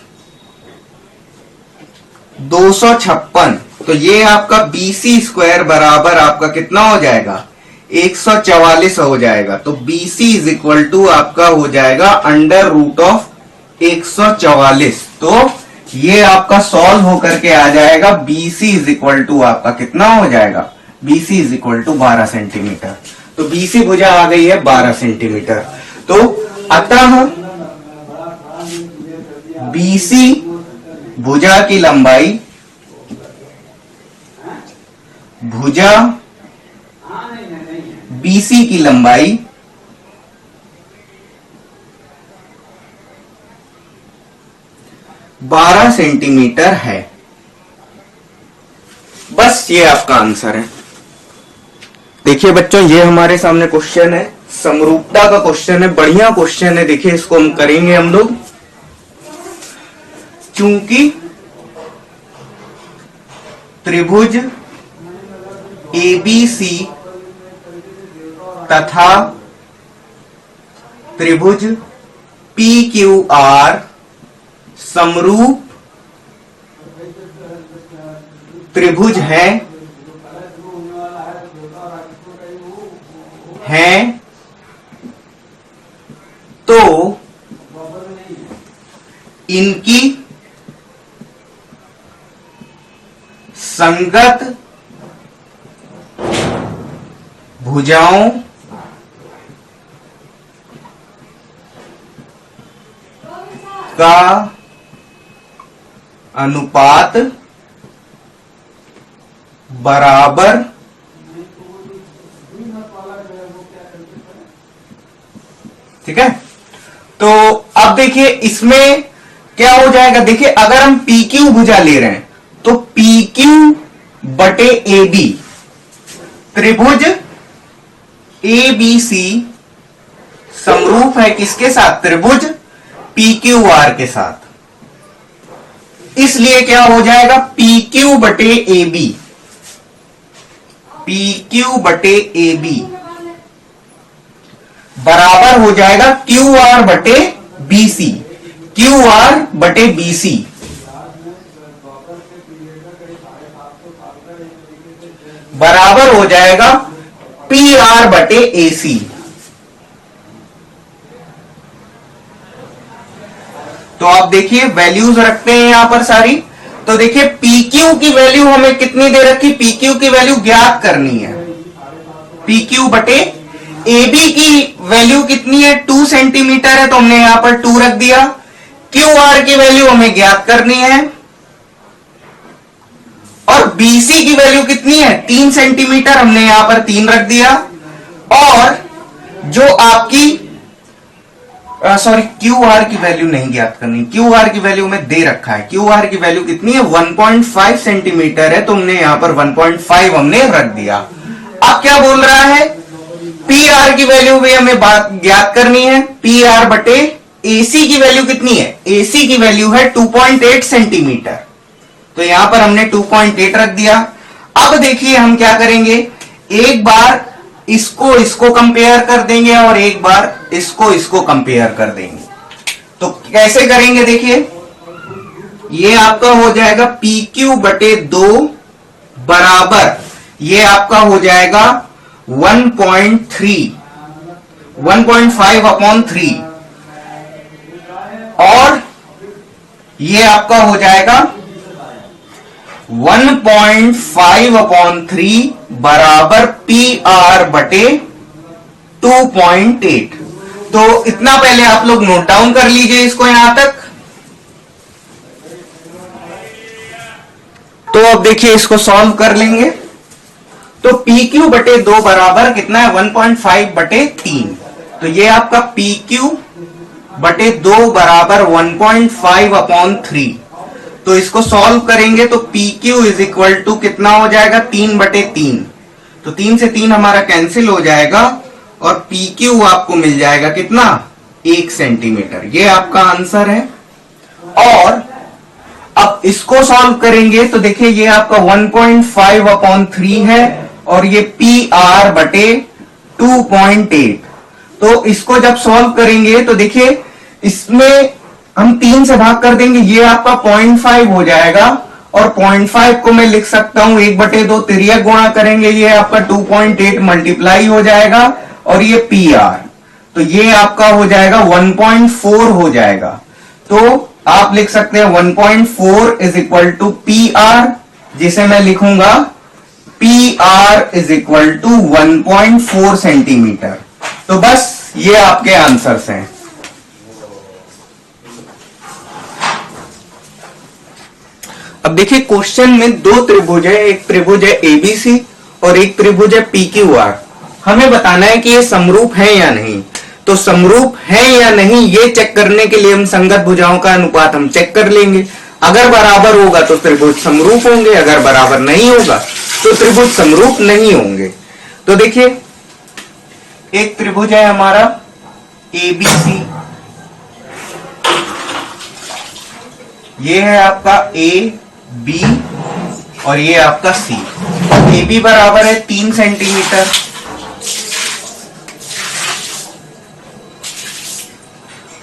256, तो ये आपका BC स्क्वायर बराबर आपका कितना हो जाएगा 144 हो जाएगा। तो BC इज इक्वल टू आपका हो जाएगा अंडर रूट ऑफ 144। तो ये आपका सॉल्व होकर के आ जाएगा। BC इज इक्वल टू आपका कितना हो जाएगा? BC is equal to 12 centimetre. तो BC भुजा आ गई है 12 सेंटीमीटर। तो अतः BC भुजा की लंबाई, भुजा BC की लंबाई 12 सेंटीमीटर है। बस ये आपका आंसर है। देखिए बच्चों, ये हमारे सामने क्वेश्चन है, समरूपता का क्वेश्चन है, बढ़िया क्वेश्चन है। देखिए इसको हम करेंगे हम लोग। चूंकि त्रिभुज ABC तथा त्रिभुज PQR समरूप त्रिभुज हैं तो इनकी संगत भुजाओं का अनुपात बराबर ठीक है। तो अब देखिए इसमें क्या हो जाएगा। देखिए अगर हम PQ भुजा ले रहे हैं तो PQ बटे AB, त्रिभुज ABC समरूप है किसके साथ? त्रिभुज PQR के साथ। इसलिए क्या हो जाएगा? PQ बटे AB, PQ बटे AB बराबर हो जाएगा QR बटे BC, QR बटे BC बराबर हो जाएगा PR बटे AC। तो आप देखिए वैल्यूज रखते हैं यहां पर सारी। तो देखिए PQ की वैल्यू हमें कितनी दे रखी? PQ की वैल्यू ज्ञात करनी है। PQ बटे AB की वैल्यू कितनी है? 2 सेंटीमीटर है, तो हमने यहां पर 2 रख दिया। QR की वैल्यू हमें ज्ञात करनी है और BC की वैल्यू कितनी है? 3 सेंटीमीटर, हमने यहां पर 3 रख दिया। और जो आपकी सॉरी QR की वैल्यू नहीं ज्ञात करनी, QR की वैल्यू में दे रखा है। QR की वैल्यू कितनी है? 1.5 सेंटीमीटर है, तो हमने यहां पर 1.5 हमने रख दिया। अब क्या बोल रहा है? PR की वैल्यू भी हमें ज्ञात करनी है। PR बटे AC की वैल्यू कितनी है? AC की वैल्यू है 2.8 सेंटीमीटर, तो यहां पर हमने 2.8 रख दिया। अब देखिए हम क्या करेंगे, एक बार इसको कंपेयर कर देंगे और एक बार इसको कंपेयर कर देंगे। तो कैसे करेंगे? देखिए ये आपका हो जाएगा PQ बटे 2 बराबर, ये आपका हो जाएगा 1.5 अपॉन 3 और ये आपका हो जाएगा 1.5 अपॉन 3 बराबर PR बटे 2.8। तो इतना पहले आप लोग नोट डाउन कर लीजिए इसको यहां तक। तो अब देखिए इसको सॉल्व कर लेंगे। तो PQ बटे 2 बराबर कितना है? 1.5 बटे 3। तो ये आपका PQ बटे 2 बराबर 1.5 अपॉन 3। तो इसको सॉल्व करेंगे तो PQ इज इक्वल टू कितना हो जाएगा? 3 बटे 3। तो 3 से 3 हमारा कैंसिल हो जाएगा और PQ आपको मिल जाएगा कितना? 1 सेंटीमीटर। ये आपका आंसर है। और अब इसको सॉल्व करेंगे तो देखिए ये आपका 1.5 अपॉन 3 है और ये PR बटे 2.8। तो इसको जब सॉल्व करेंगे तो देखिए इसमें हम 3 से भाग कर देंगे, ये आपका 0.5 हो जाएगा और 0.5 को मैं लिख सकता हूं 1/2 तिर्यक गुणा करेंगे, ये आपका 2.8 मल्टीप्लाई हो जाएगा और ये पी आर, तो ये आपका हो जाएगा 1.4 हो जाएगा। तो आप लिख सकते हैं 1.4 is equal to P R, जिसे मैं लिखूंगा P R is equal to 1.4 centimetre. तो बस ये आपके आंसर्स हैं। अब देखिए क्वेश्चन में दो त्रिभुज है, एक त्रिभुज है एबीसी और एक त्रिभुज है पीक्यूआर। हमें बताना है कि ये समरूप है या नहीं। तो समरूप है या नहीं ये चेक करने के लिए हम संगत भुजाओं का अनुपात हम चेक कर लेंगे। अगर बराबर होगा तो त्रिभुज समरूप होंगे, अगर बराबर नहीं होगा तो त्रिभुज समरूप नहीं होंगे। तो देखिए एक त्रिभुज है हमारा एबीसी, ये है आपका ए बी और ये आपका सी। ए बी बराबर है 3 सेंटीमीटर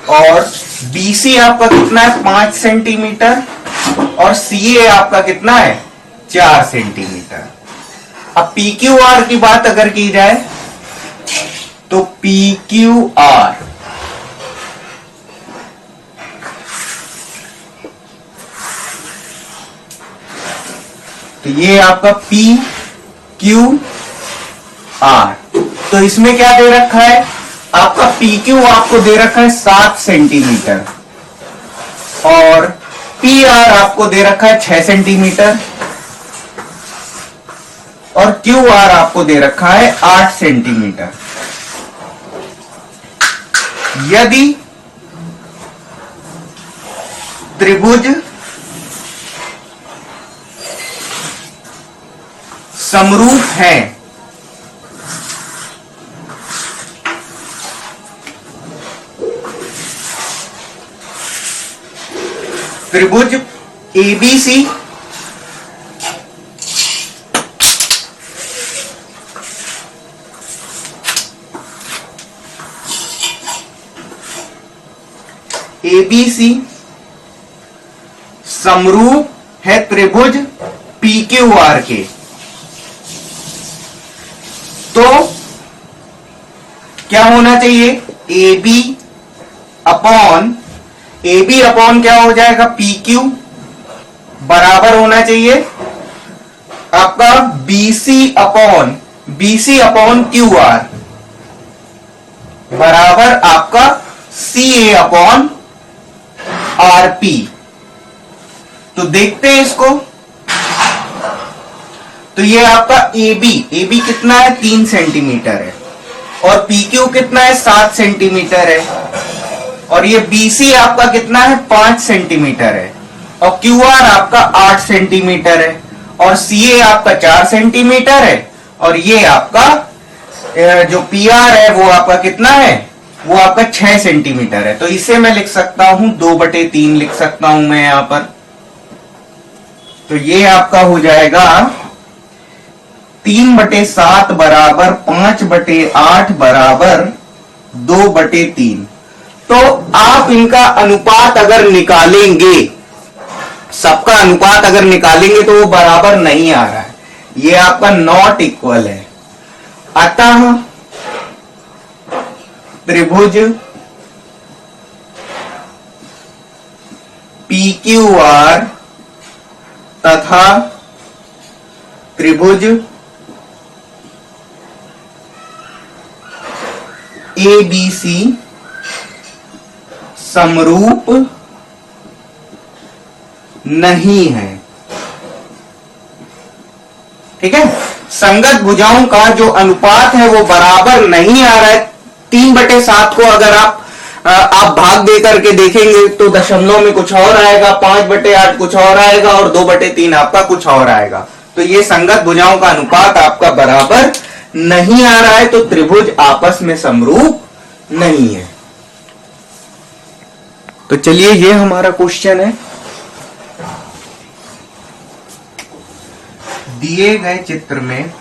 और बी सी आपका कितना है 5 सेंटीमीटर और सी ए आपका कितना है 4 सेंटीमीटर। अब पी क्यू आर की बात अगर की जाए तो पी क्यू आर तो ये आपका पी क्यू आर, तो इसमें क्या दे रखा है आपका पी क्यू आपको दे रखा है 7 सेंटीमीटर और पी आर आपको दे रखा है 6 सेंटीमीटर और क्यू आर आपको दे रखा है 8 सेंटीमीटर। यदि त्रिभुज समरूप है त्रिभुज एबीसी एबीसी समरूप है त्रिभुज पीक्यूआर के, तो क्या होना चाहिए AB अपॉन क्या हो जाएगा PQ बराबर होना चाहिए आपका BC अपॉन QR बराबर आपका CA अपॉन RP। तो देखते हैं इसको, तो ये आपका AB कितना है 3 सेंटीमीटर है और PQ कितना है 7 सेंटीमीटर है और ये BC आपका कितना है 5 सेंटीमीटर है और QR आपका 8 सेंटीमीटर है और CA आपका 4 सेंटीमीटर है और ये आपका जो PR है वो आपका कितना है, वो आपका 6 सेंटीमीटर है। तो इसे मैं लिख सकता हूं 2/3 लिख सकता हूं मैं यहां पर। तो ये आपका हो जाएगा 3/7 बराबर 5/8 बराबर 2/3। तो आप इनका अनुपात अगर निकालेंगे, सबका अनुपात अगर निकालेंगे तो वो बराबर नहीं आ रहा है, ये आपका नॉट इक्वल है। अतः त्रिभुज PQR तथा त्रिभुज ABC समरूप नहीं है। ठीक है, संगत भुजाओं का जो अनुपात है वो बराबर नहीं आ रहा है। 3/7 को अगर आप भाग दे करके देखेंगे तो दशमलव में कुछ और आएगा, 5/8 कुछ और आएगा और 2/3 आपका कुछ और आएगा। तो ये संगत भुजाओं का अनुपात आपका बराबर नहीं आ रहा है, तो त्रिभुज आपस में समरूप नहीं है। तो चलिए ये हमारा क्वेश्चन है। दिए गए चित्र में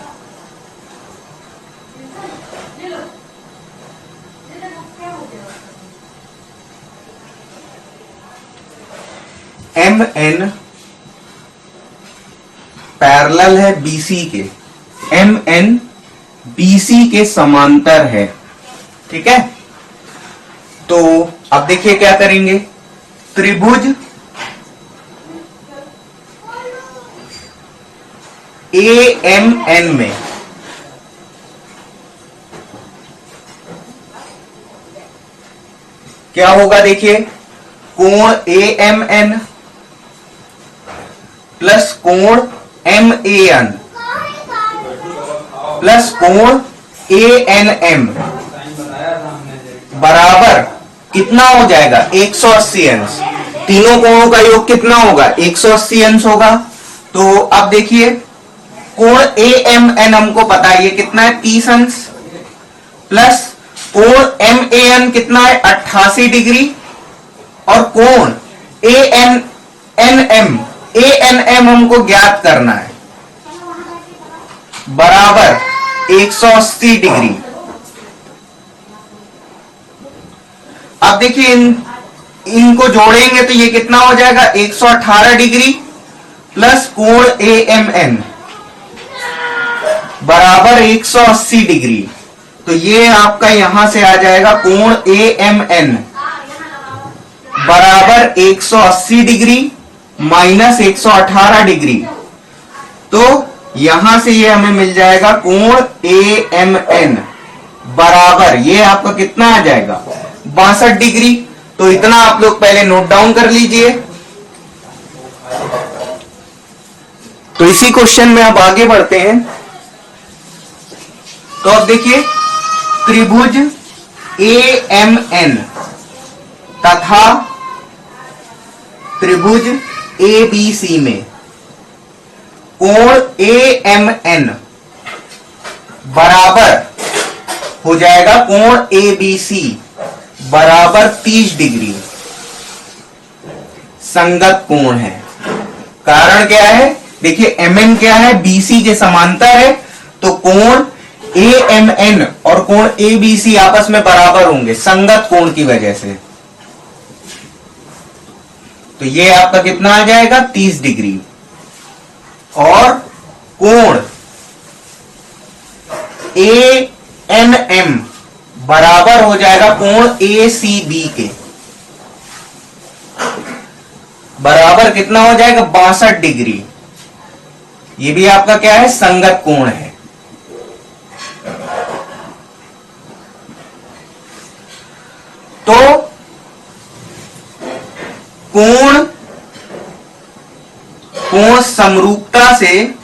MN पैरेलल है बीसी के, एम एन बीसी के समांतर है। ठीक है, तो अब देखिए क्या करेंगे, त्रिभुज ए एम एन में क्या होगा, देखिए कोण ए एम एन प्लस कोण एम ए एन प्लस कोण ए एन एम बराबर कितना हो जाएगा, 180 अंश। तीनों कोणों का योग कितना होगा, 180 अंश होगा। तो अब देखिए कोण ए एम एन हमको पता है, ये कितना है, 30 अंश, प्लस कोण एम ए एन कितना है, 88 डिग्री, और कोण ए एन एम हमको ज्ञात करना है, बराबर 180 डिग्री। अब देखिए इनको जोड़ेंगे तो ये कितना हो जाएगा, 118 डिग्री प्लस कोण ए एम एन बराबर 180 डिग्री। तो ये आपका यहां से आ जाएगा कोण ए एम एन बराबर 180 डिग्री माइनस 118 डिग्री। तो यहां से ये हमें मिल जाएगा कोण ए एम एन बराबर, ये आपका कितना आ जाएगा, 62 डिग्री। तो इतना आप लोग पहले नोट डाउन कर लीजिए। तो इसी क्वेश्चन में अब आगे बढ़ते हैं। तो अब देखिए त्रिभुज ए एम एन तथा त्रिभुज ए बी सी में कोण ए एम एन बराबर हो जाएगा कोण ए बी सी बराबर 30 डिग्री, संगत कोण है। कारण क्या है, देखिए एम एन क्या है, बीसी के समांतर है, तो कोण ए एम एन और कोण ए बी सी आपस में बराबर होंगे संगत कोण की वजह से। तो ये आपका कितना आ जाएगा, 30 डिग्री, और कोण ए एन एम बराबर हो जाएगा कोण ए सी बी के, बराबर कितना हो जाएगा, 62 डिग्री। ये भी आपका क्या है, संगत कोण है। तो कोण समरूपता से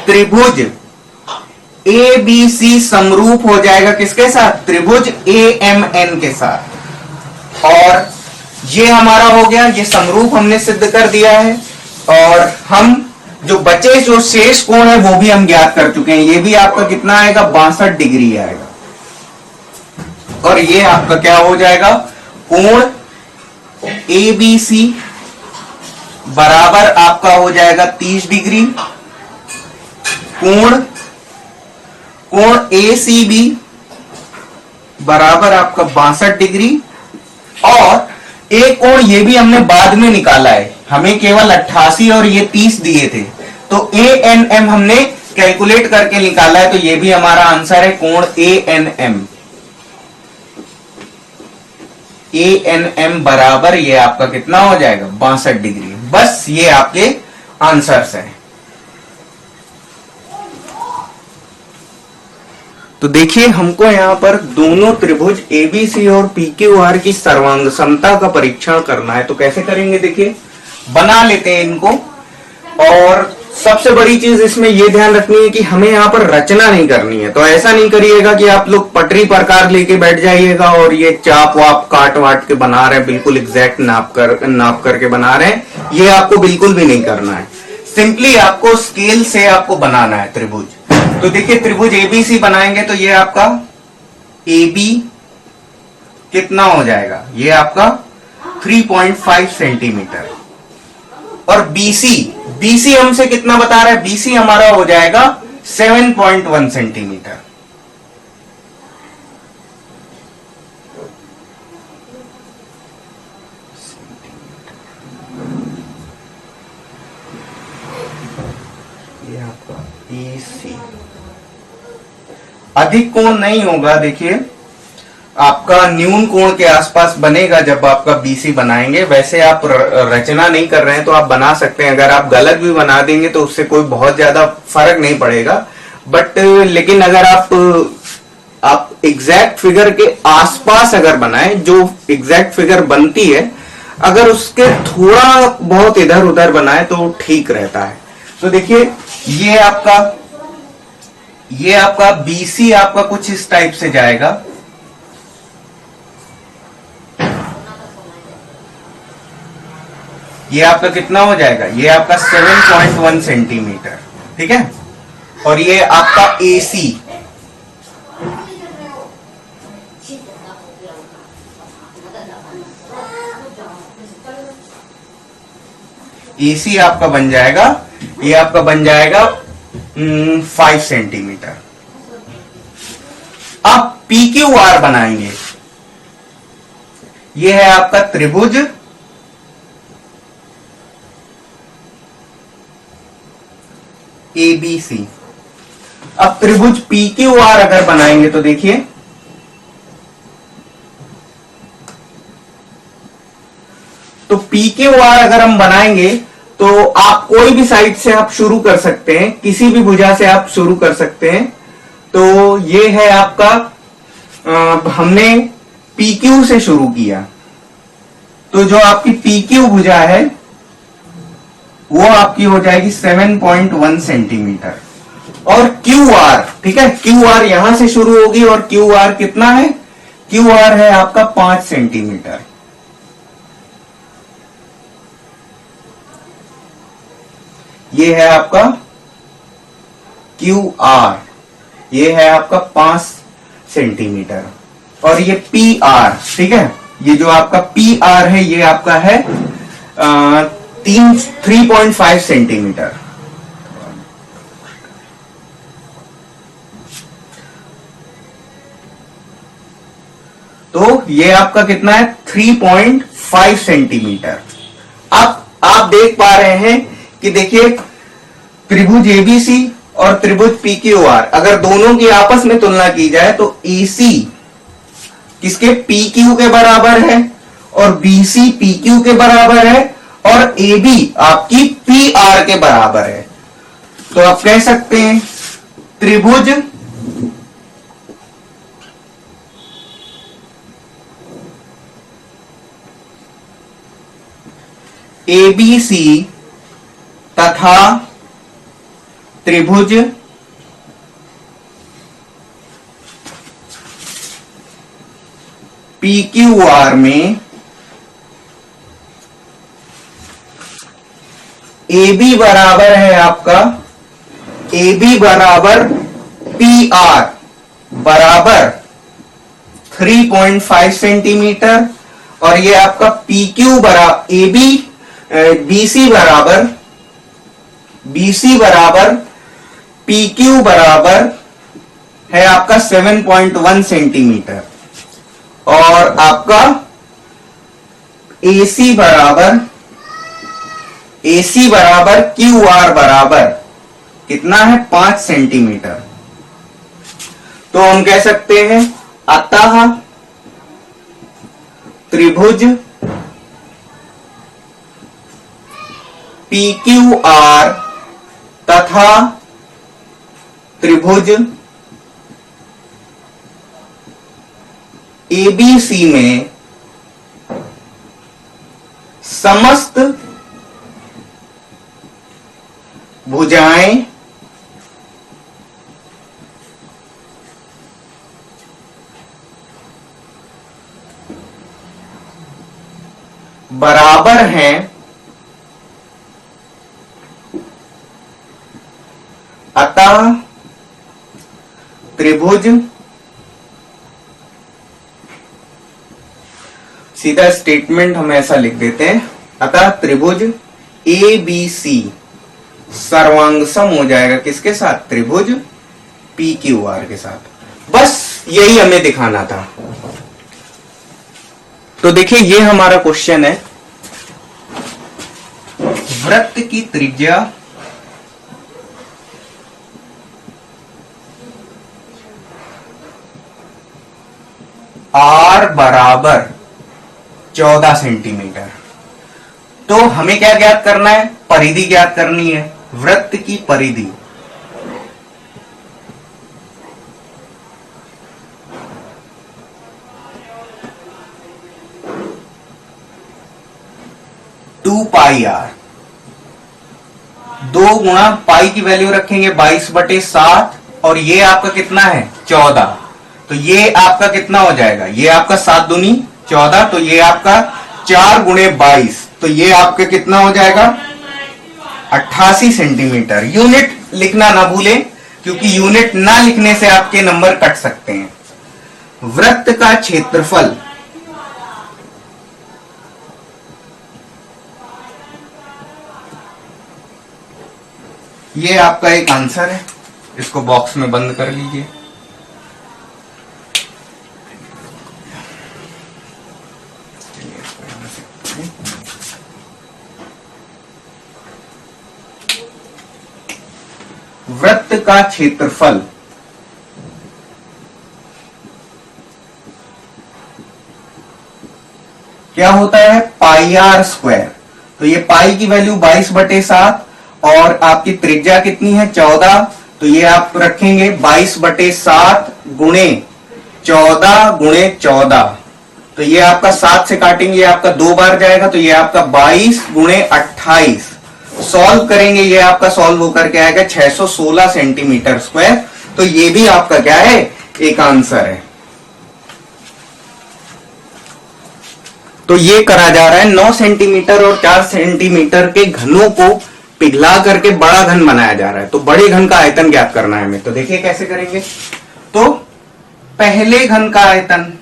त्रिभुज ए बी सी समरूप हो जाएगा किसके साथ, त्रिभुज ए एम एन के साथ। और ये हमारा हो गया, ये समरूप हमने सिद्ध कर दिया है। और हम जो बचे जो शेष कोण है वो भी हम ज्ञात कर चुके हैं। ये भी आपका कितना आएगा, 62 डिग्री आएगा। और ये आपका क्या हो जाएगा, कोण ए बी सी बराबर आपका हो जाएगा 30 डिग्री, कोण ए सी बी बराबर आपका 62 डिग्री। और एक कोण ये भी हमने बाद में निकाला है, हमें केवल 88 और ये 30 दिए थे, तो ए एन एम हमने कैलकुलेट करके निकाला है। तो ये भी हमारा आंसर है कोण A N M. A N M बराबर ये आपका कितना हो जाएगा, 62 डिग्री। बस ये आपके आंसर्स हैं। तो देखिए हमको यहाँ पर दोनों त्रिभुज एबीसी और पीक्यूआर की सर्वांग समता का परीक्षण करना है। तो कैसे करेंगे, देखिए बना लेते हैं इनको। और सबसे बड़ी चीज इसमें यह ध्यान रखनी है कि हमें यहाँ पर रचना नहीं करनी है। तो ऐसा नहीं करिएगा कि आप लोग पटरी प्रकार लेके बैठ जाइएगा और ये चाप वाप काट वाट के बना रहे हैं, बिल्कुल एग्जैक्ट नाप करके बना रहे हैं। ये आपको बिल्कुल भी नहीं करना है। सिंपली आपको स्केल से आपको बनाना है त्रिभुज। तो देखिए त्रिभुज एबीसी बनाएंगे तो ये आपका AB कितना हो जाएगा, ये आपका 3.5 सेंटीमीटर। और BC हमसे कितना बता रहा है, BC हमारा हो जाएगा 7.1 सेंटीमीटर। ये आपका AC अधिक कोण नहीं होगा, देखिए आपका न्यून कोण के आसपास बनेगा जब आपका BC बनाएंगे। वैसे आप रचना नहीं कर रहे हैं तो आप बना सकते हैं, अगर आप गलत भी बना देंगे तो उससे कोई बहुत ज्यादा फर्क नहीं पड़ेगा। बट लेकिन अगर आप एग्जैक्ट फिगर के आसपास अगर बनाएं, जो एग्जैक्ट फिगर बनती है, अगर उसके थोड़ा बहुत इधर उधर बनाए तो ठीक रहता है। तो देखिए ये आपका BC आपका कुछ इस टाइप से जाएगा। ये आपका कितना हो जाएगा, ये आपका 7.1 सेंटीमीटर, ठीक है। और ये आपका AC आपका बन जाएगा, ये आपका बन जाएगा 5 सेंटीमीटर। अब PQR बनाएंगे। ये है आपका त्रिभुज ABC। अब त्रिभुज PQR अगर बनाएंगे तो देखिए तो PQR अगर हम बनाएंगे तो आप कोई भी साइड से आप शुरू कर सकते हैं, किसी भी भुजा से आप शुरू कर सकते हैं। तो ये है आपका हमने PQ से शुरू किया, तो जो आपकी PQ भुजा है वो आपकी हो जाएगी 7.1 सेंटीमीटर। और QR, ठीक है, QR यहां से शुरू होगी और QR कितना है, QR है आपका 5 सेंटीमीटर। ये है आपका QR, ये है आपका 5 सेंटीमीटर। और ये PR, ठीक है, ये जो आपका PR है ये आपका है 3.5 सेंटीमीटर। तो ये आपका कितना है 3.5 सेंटीमीटर। अब आप देख पा रहे हैं कि देखिए त्रिभुज ABC और त्रिभुज PQR अगर दोनों की आपस में तुलना की जाए तो AC किसके PQ के बराबर है और BC PQ के बराबर है और AB आपकी PR के बराबर है। तो आप कह सकते हैं त्रिभुज ABC तथा त्रिभुज PQR में AB बराबर है आपका, AB बराबर PR बराबर 3.5 सेंटीमीटर और ये आपका PQ बराबर BC बराबर PQ बराबर है आपका 7.1 सेंटीमीटर और आपका AC बराबर QR बराबर कितना है 5 सेंटीमीटर। तो हम कह सकते हैं अतः त्रिभुज PQR तथा त्रिभुज ABC में समस्त भुजाएं बराबर हैं अतः त्रिभुज, सीधा स्टेटमेंट हम ऐसा लिख देते हैं, अतः त्रिभुज ABC सर्वांगसम हो जाएगा किसके साथ, त्रिभुज PQR के साथ। बस यही हमें दिखाना था। तो देखिए ये हमारा क्वेश्चन है, वृत्त की त्रिज्या R बराबर 14 सेंटीमीटर। तो हमें क्या ज्ञात करना है? परिधि ज्ञात करनी है, वृत्त की परिधि। टू पाई आर, 2 गुणा पाई की वैल्यू रखेंगे 22/7 और ये आपका कितना है 14। तो ये आपका कितना हो जाएगा? ये आपका 7 दूनी 14, तो ये आपका 4 गुणे 22, तो ये आपका कितना हो जाएगा 88 सेंटीमीटर। यूनिट लिखना ना भूलें, क्योंकि यूनिट ना लिखने से आपके नंबर कट सकते हैं। वृत्त का क्षेत्रफल ये आपका एक आंसर है, इसको बॉक्स में बंद कर लीजिए। वृत्त का क्षेत्रफल क्या होता है? पाई आर स्क्वायर। तो ये पाई की वैल्यू 22/7 और आपकी त्रिज्या कितनी है 14, तो ये आप रखेंगे 22/7 गुणे 14 गुणे 14, तो ये आपका 7 से काटेंगे, ये आपका 2 बार जाएगा, तो ये आपका 22 गुणे 28। सॉल्व करेंगे, ये आपका सॉल्व होकर के आएगा 616 सेंटीमीटर स्क्वायर। तो ये भी आपका क्या है? एक आंसर है। तो ये करा जा रहा है 9 सेंटीमीटर और 4 सेंटीमीटर के घनों को पिघला करके बड़ा घन बनाया जा रहा है। तो बड़े घन का आयतन ज्ञात करना है हमें। तो देखिए कैसे करेंगे। तो पहले घन का आयतन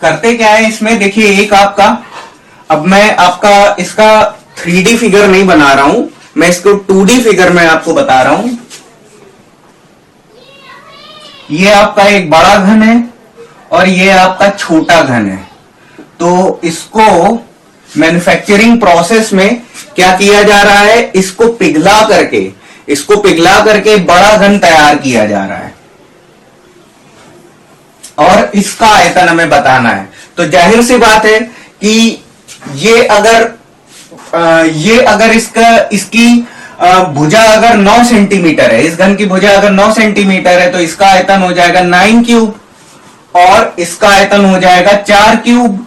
करते क्या है इसमें, देखिए एक आपका, अब मैं आपका इसका 3D फिगर नहीं बना रहा हूं, मैं इसको 2D फिगर में आपको बता रहा हूं। ये आपका एक बड़ा घन है और ये आपका छोटा घन है। तो इसको मैन्युफैक्चरिंग प्रोसेस में क्या किया जा रहा है? इसको पिघला करके बड़ा घन तैयार किया जा रहा है और इसका आयतन हमें बताना है। तो जाहिर सी बात है कि ये अगर इसकी भुजा अगर 9 सेंटीमीटर है, इस घन की भुजा अगर 9 सेंटीमीटर है, तो इसका आयतन हो जाएगा 9 क्यूब और इसका आयतन हो जाएगा 4 क्यूब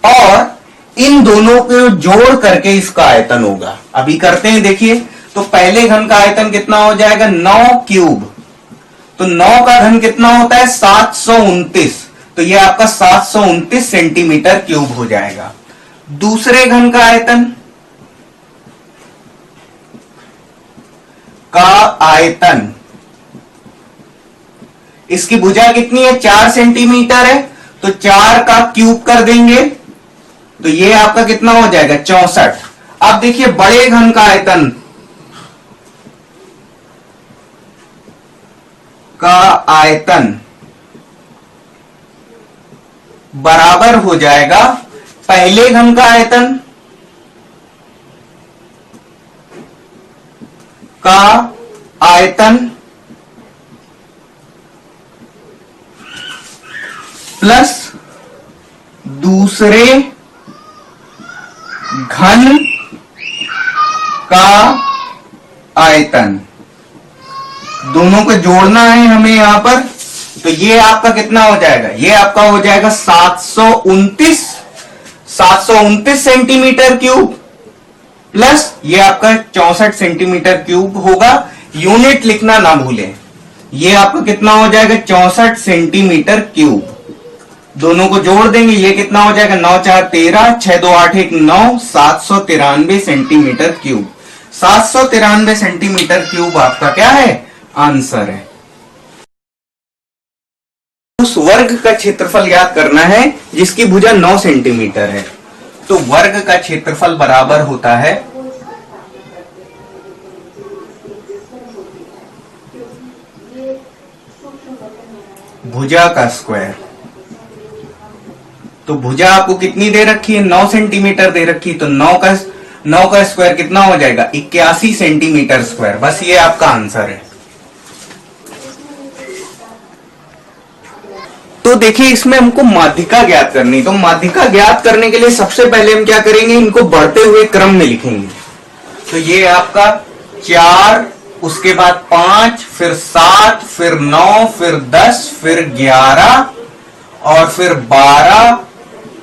और इन दोनों को जोड़ करके इसका आयतन होगा। अभी करते हैं, देखिए। तो पहले घन का आयतन कितना हो जाएगा 9 क्यूब, तो 9 का घन कितना होता है 729, तो ये आपका 729 सेंटीमीटर क्यूब हो जाएगा। दूसरे घन का आयतन इसकी भुजा कितनी है 4 सेंटीमीटर है, तो 4 का क्यूब कर देंगे, तो ये आपका कितना हो जाएगा 64। अब देखिए बड़े घन का आयतन बराबर हो जाएगा पहले घन का आयतन प्लस दूसरे घन का आयतन, दोनों को जोड़ना है हमें यहां पर। तो ये आपका कितना हो जाएगा? ये आपका हो जाएगा 729 सेंटीमीटर क्यूब प्लस ये आपका 64 सेंटीमीटर क्यूब होगा। यूनिट लिखना ना भूलें। ये आपका कितना हो जाएगा 64 सेंटीमीटर क्यूब। दोनों को जोड़ देंगे, ये कितना हो जाएगा 9 4 13, 6 2 8 1 9, 793 सेंटीमीटर क्यूब। 793 सेंटीमीटर क्यूब आपका क्या है? आंसर है। उस वर्ग का क्षेत्रफल याद करना है जिसकी भुजा 9 सेंटीमीटर है। तो वर्ग का क्षेत्रफल बराबर होता है भुजा का स्क्वायर। तो भुजा आपको कितनी दे रखी है, 9 सेंटीमीटर दे रखी है, तो 9 का स्क्वायर कितना हो जाएगा, 81 सेंटीमीटर स्क्वायर। बस ये आपका आंसर है। तो देखिए इसमें हमको माध्यिका ज्ञात करनी, तो माध्यिका ज्ञात करने के लिए सबसे पहले हम क्या करेंगे, इनको बढ़ते हुए क्रम में लिखेंगे। तो ये आपका 4, उसके बाद 5, फिर 7, फिर 9, फिर 10, फिर 11 और फिर 12,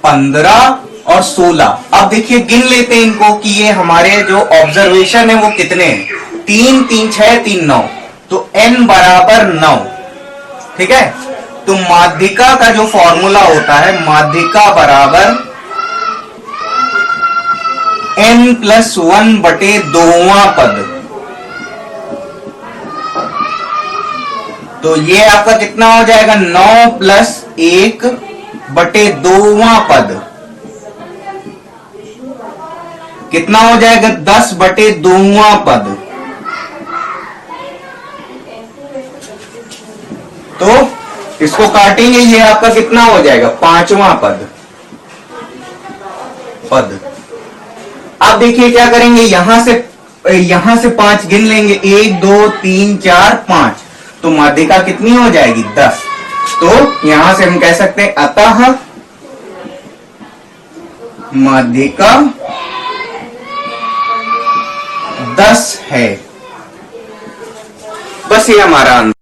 15 और 16। अब देखिए गिन लेते हैं इनको कि ये हमारे जो ऑब्जर्वेशन है वो कितने हैं। 3, 3, 6, 3, 9, तो n बराबर 9। ठीक है, तो माध्यिका का जो फॉर्मूला होता है, माध्यिका बराबर n+1 बटे 2वां पद। तो ये आपका कितना हो जाएगा, 9 + 1 बटे 2वां पद कितना हो जाएगा, 10 बटे 2वां पद। तो इसको काटेंगे, ये आपका कितना हो जाएगा, 5वां पद। अब देखिए क्या करेंगे, यहां से 5 गिन लेंगे, 1, 2, 3, 4, 5। तो माध्यिका कितनी हो जाएगी, 10। तो यहां से हम कह सकते हैं अतः माध्यिका 10 है। बस ये हमारा आंसर।